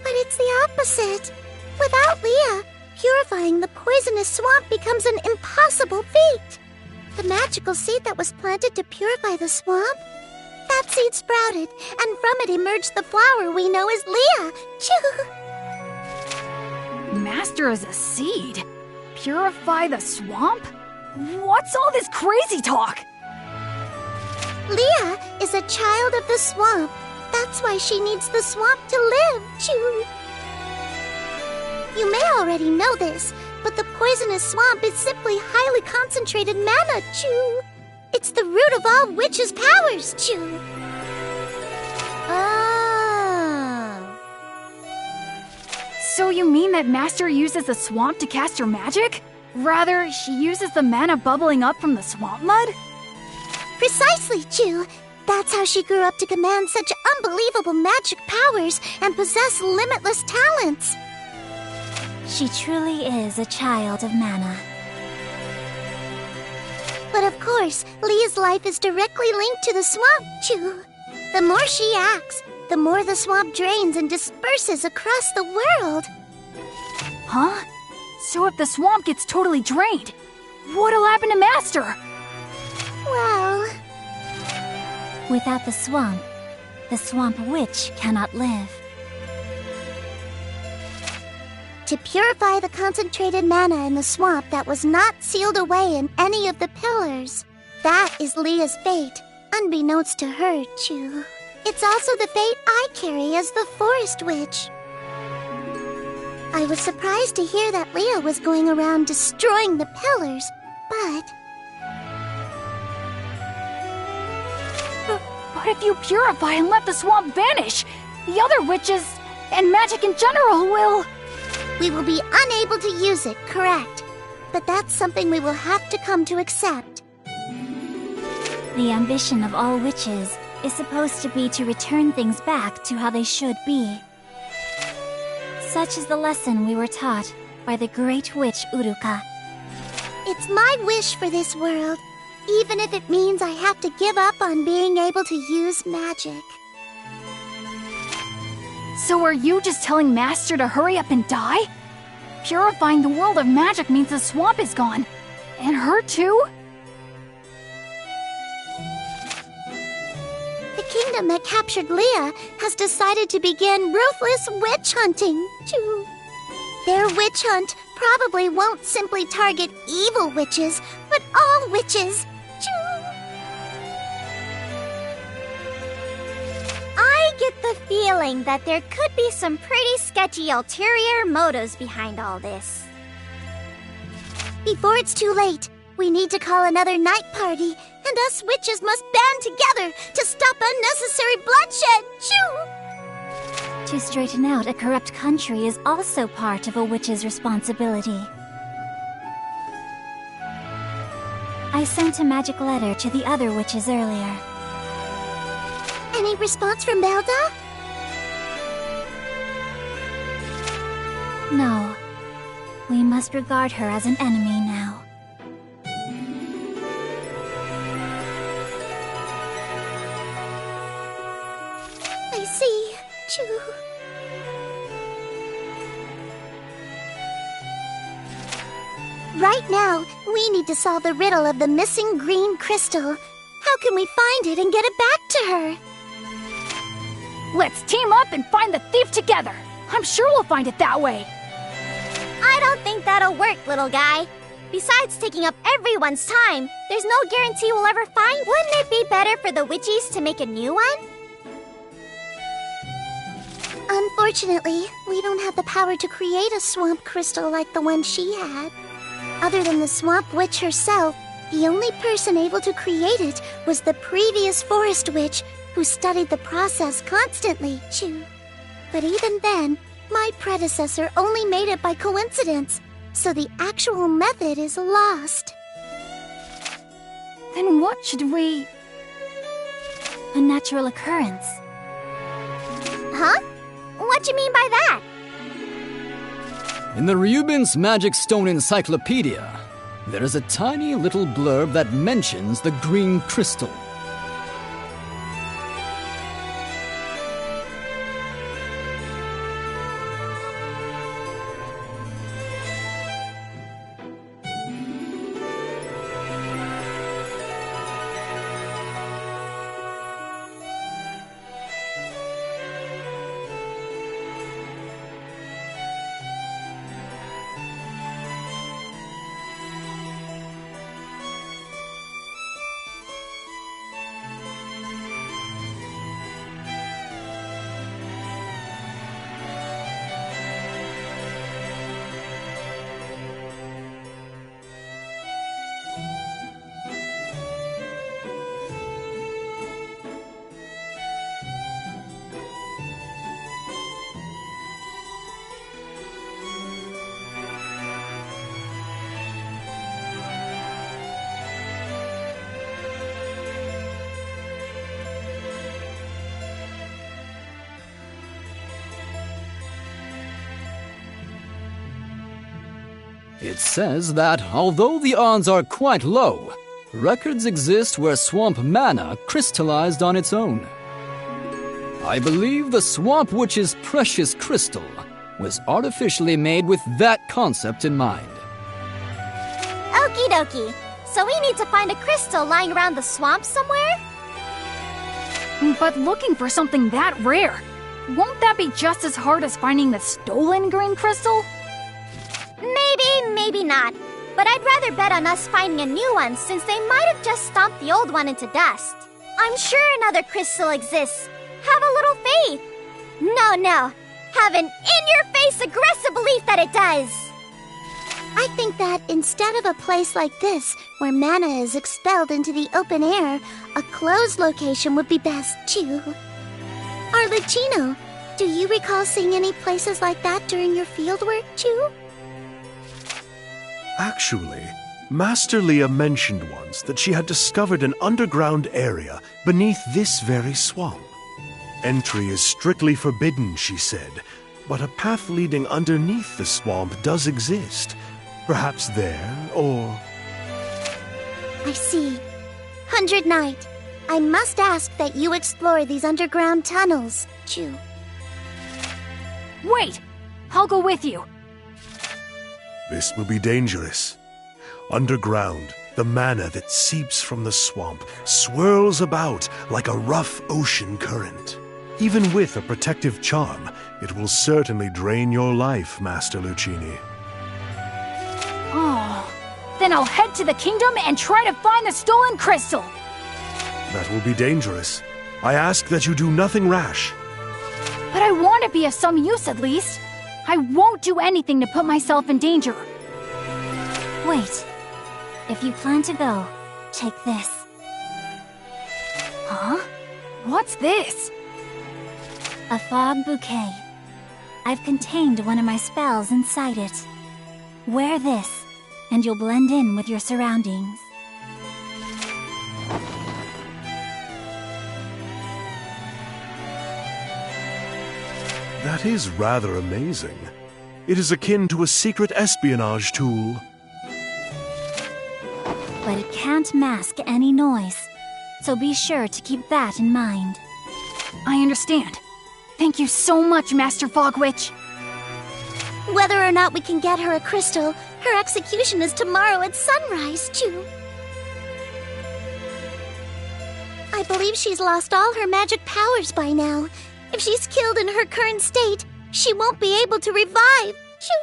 But it's the opposite. Without Leah, purifying the poisonous swamp becomes an impossible feat. The magical seed that was planted to purify the swamp, that seed sprouted, and from it emerged the flower we know as Leah. Master is a seed? Purify the swamp? What's all this crazy talk? Leah is a child of the swamp. That's why she needs the swamp to live, Chu. You may already know this, but the poisonous swamp is simply highly concentrated mana, Chu. It's the root of all witches' powers, Chu. Oh. So you mean that Master uses the swamp to cast her magic? Rather, she uses the mana bubbling up from the swamp mud? Precisely, Chu. That's how she grew up to command such unbelievable magic powers and possess limitless talents. She truly is a child of mana. But of course, Leah's life is directly linked to the swamp, Chu. The more she acts, the more the swamp drains and disperses across the world. Huh? So if the swamp gets totally drained, what'll happen to Master? Well... Without the swamp witch cannot live. To purify the concentrated mana in the swamp that was not sealed away in any of the pillars. That is Leah's fate, unbeknownst to her, Chu. It's also the fate I carry as the Forest Witch. I was surprised to hear that Leah was going around destroying the pillars, but if you purify and let the swamp vanish, the other witches and magic in general will... We will be unable to use it, correct. But that's something we will have to come to accept. The ambition of all witches is supposed to be to return things back to how they should be. Such is the lesson we were taught by the great witch Uruka. It's my wish for this world, even if it means I have to give up on being able to use magic. So are you just telling Master to hurry up and die? Purifying the world of magic means the swamp is gone. And her too? The kingdom that captured Leah has decided to begin ruthless witch hunting. Their witch hunt probably won't simply target evil witches, but all witches. I get the feeling that there could be some pretty sketchy ulterior motives behind all this. Before it's too late, we need to call another night party, and us witches must band together to stop unnecessary bloodshed. To straighten out a corrupt country is also part of a witch's responsibility. I sent a magic letter to the other witches earlier. Any response from Belda? No. We must regard her as an enemy now. I see. Right now, we need to solve the riddle of the missing green crystal. How can we find it and get it back to her? Let's team up and find the thief together. I'm sure we'll find it that way. I don't think that'll work, little guy. Besides taking up everyone's time, there's no guarantee we'll ever find. Wouldn't it be better for the witchies to make a new one? Unfortunately, we don't have the power to create a swamp crystal like the one she had. Other than the swamp witch herself, the only person able to create it was the previous forest witch, who studied the process constantly. But even then, my predecessor only made it by coincidence, so the actual method is lost. Then what should we... A natural occurrence. Huh? What do you mean by that? In the Reuben's Magic Stone Encyclopedia, there is a tiny little blurb that mentions the green crystal. It says that, although the odds are quite low, records exist where swamp mana crystallized on its own. I believe the Swamp Witch's precious crystal was artificially made with that concept in mind. Okie dokie. So we need to find a crystal lying around the swamp somewhere? But looking for something that rare, won't that be just as hard as finding the stolen green crystal? Maybe, maybe not. But I'd rather bet on us finding a new one since they might have just stomped the old one into dust. I'm sure another crystal exists. Have a little faith. No. Have an in-your-face aggressive belief that it does. I think that instead of a place like this, where mana is expelled into the open air, a closed location would be best, too. Arlecchino, do you recall seeing any places like that during your fieldwork, too? Actually, Master Leah mentioned once that she had discovered an underground area beneath this very swamp. Entry is strictly forbidden, she said, but a path leading underneath the swamp does exist. Perhaps there, or... I see. 100 Knight, I must ask that you explore these underground tunnels, Chu. Wait! I'll go with you. This will be dangerous. Underground, the mana that seeps from the swamp swirls about like a rough ocean current. Even with a protective charm, it will certainly drain your life, Master Lucchini. Oh, then I'll head to the kingdom and try to find the stolen crystal. That will be dangerous. I ask that you do nothing rash. But I want to be of some use at least. I won't do anything to put myself in danger. Wait. If you plan to go, take this. Huh? What's this? A fog bouquet. I've contained one of my spells inside it. Wear this, and you'll blend in with your surroundings. That is rather amazing. It is akin to a secret espionage tool. But it can't mask any noise, so be sure to keep that in mind. I understand. Thank you so much, Master Fog Witch. Whether or not we can get her a crystal, her execution is tomorrow at sunrise, Chu. I believe she's lost all her magic powers by now. If she's killed in her current state, she won't be able to revive, Chu.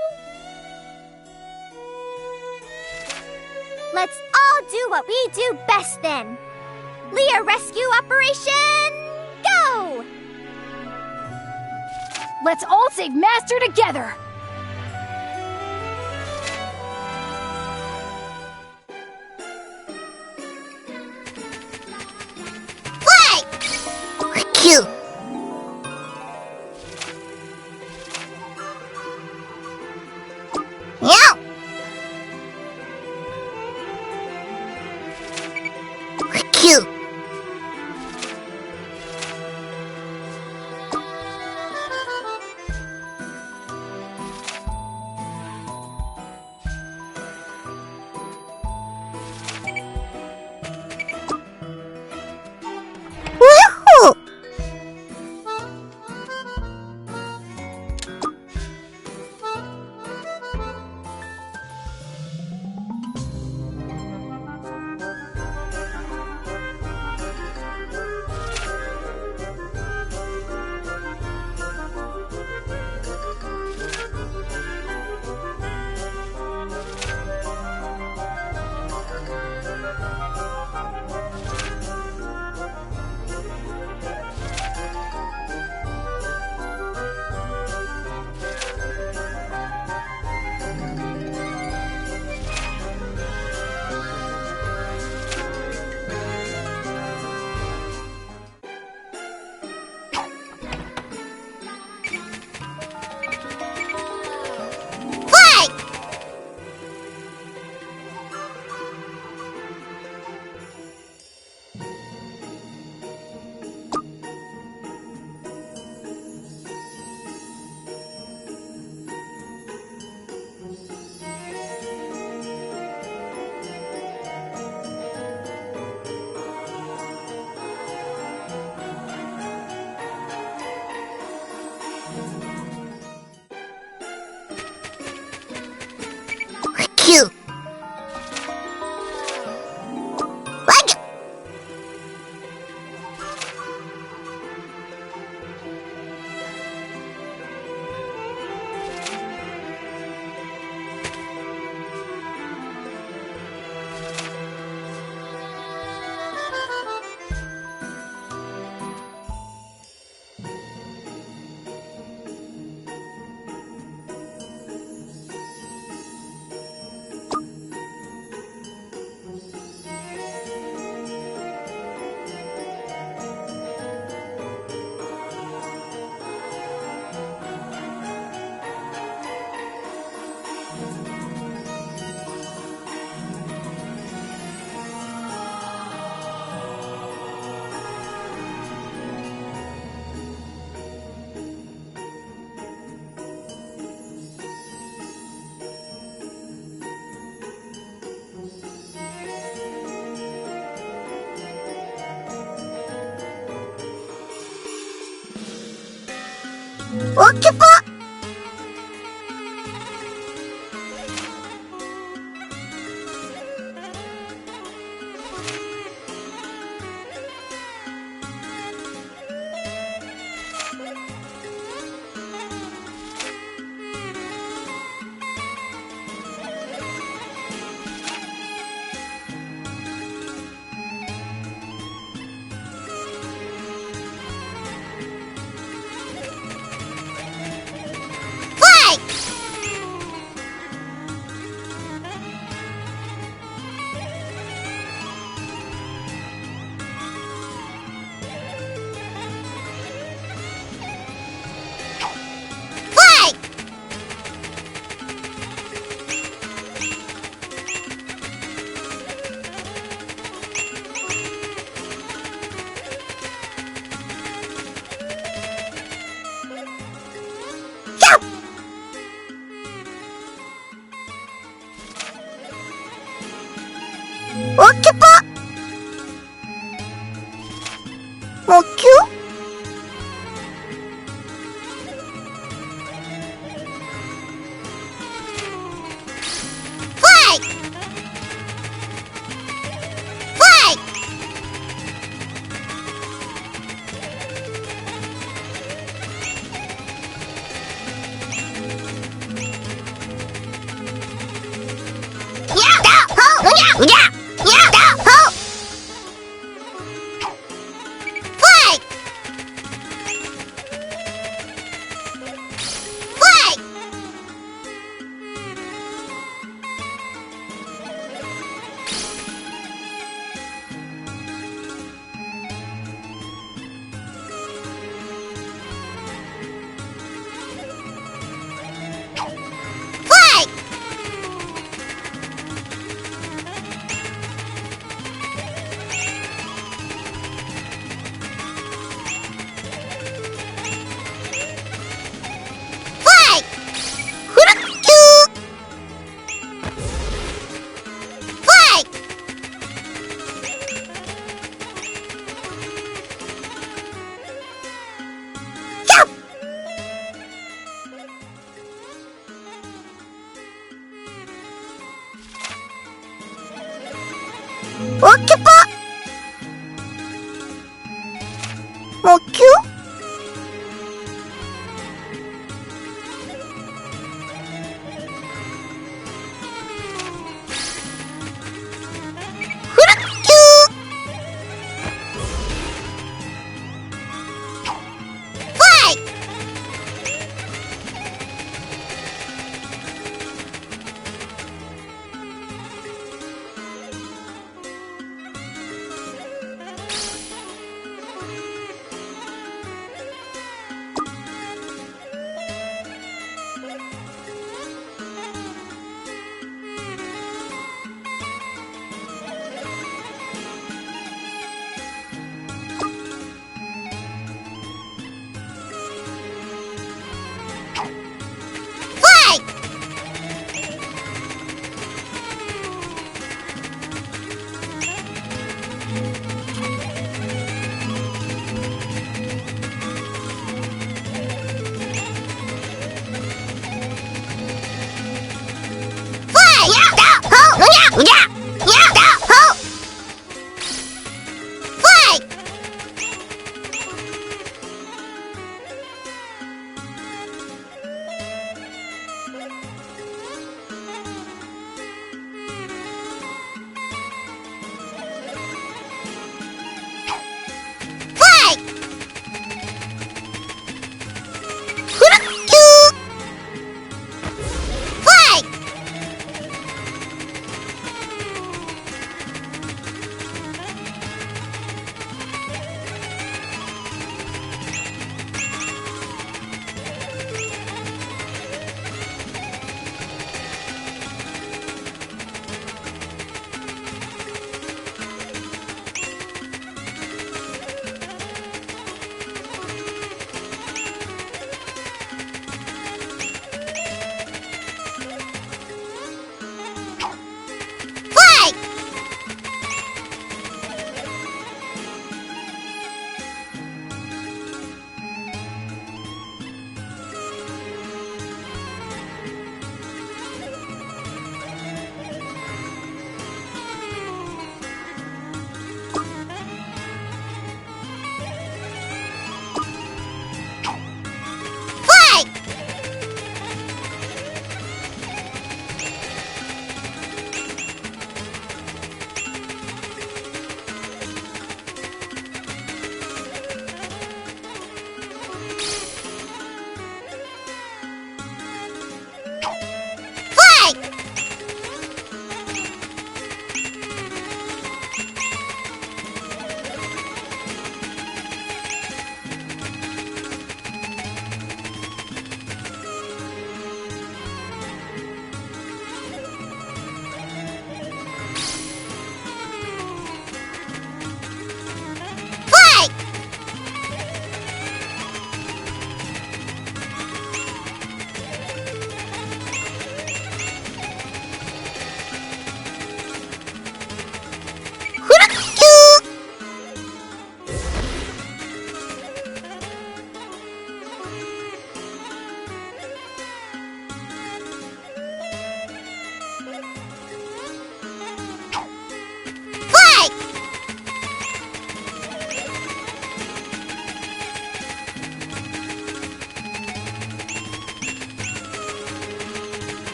Let's all do what we do best then. Leah Rescue Operation, go! Let's all save Master together! Play! Cute! Yeah! Cute!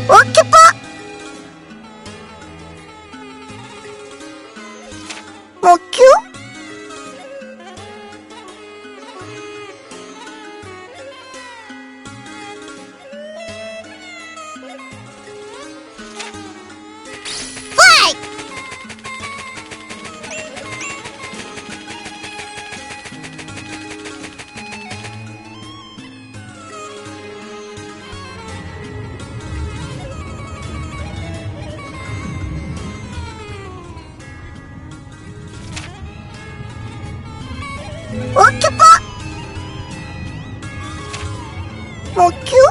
Occupy! Moku? Fly! Occupy! Moku?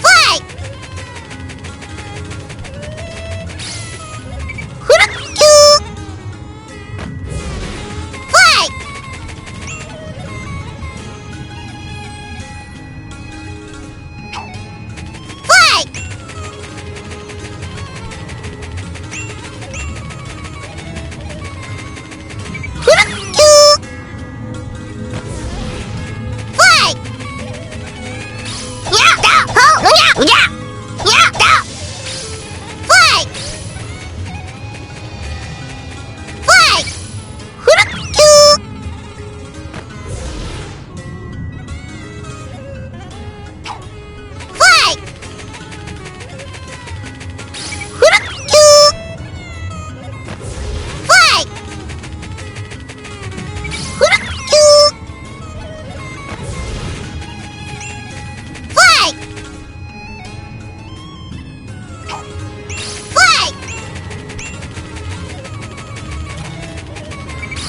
Fly! Hurukyu! Fly! Fly! Hurukyu! Fly! Yeah, da, ho, yeah, yeah, yeah, da. Fly! Fly! Hurukyu! Fly! Hurukyu! Fly! Hurukyu! Fly! Fly!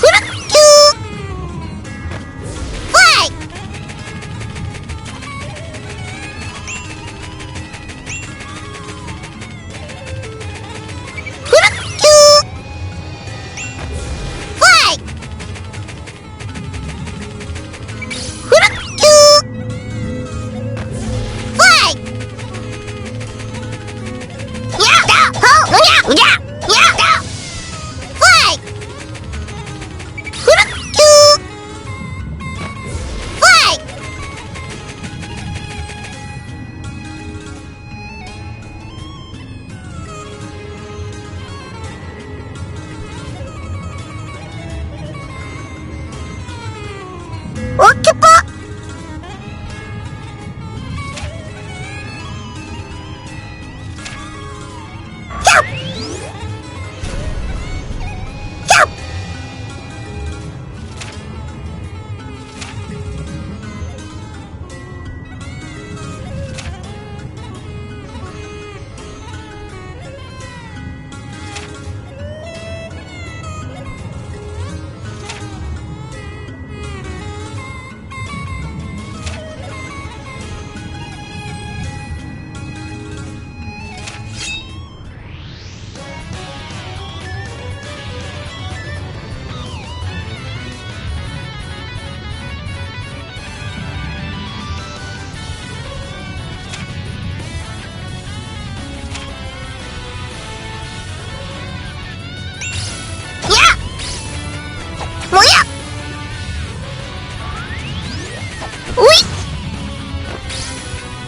Hurukyu! Fly! Hurukyu! Fly! Hurukyu! Fly! Yeah, da, ho, yeah, yeah, yeah, da. Fly! Hurukyu! Fly! Occupy! Jump! Jump! Yeah! Moya! Oui!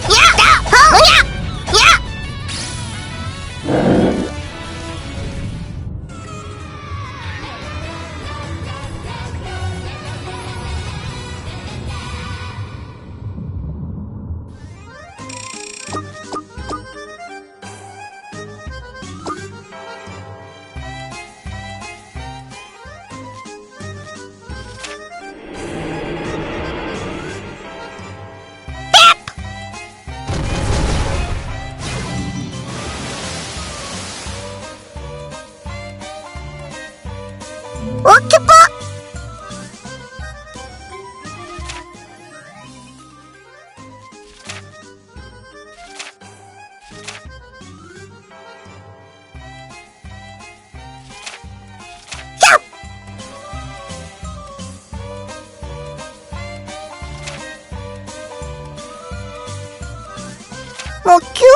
Yeah! Da! Ho! Yeah! Yeah! Occupy! Jump! Moku?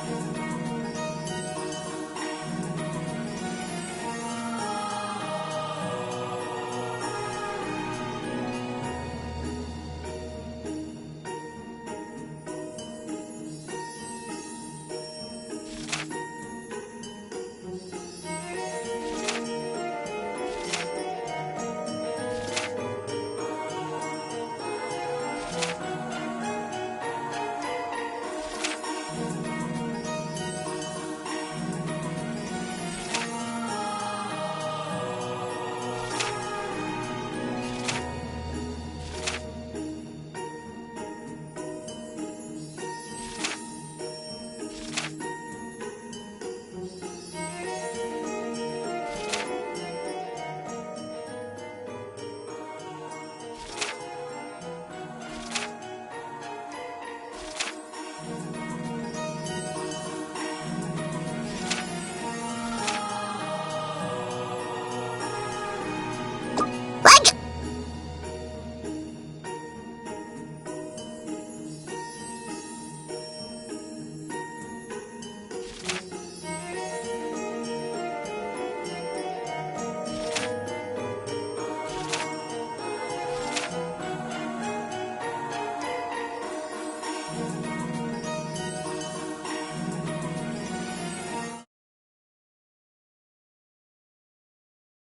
you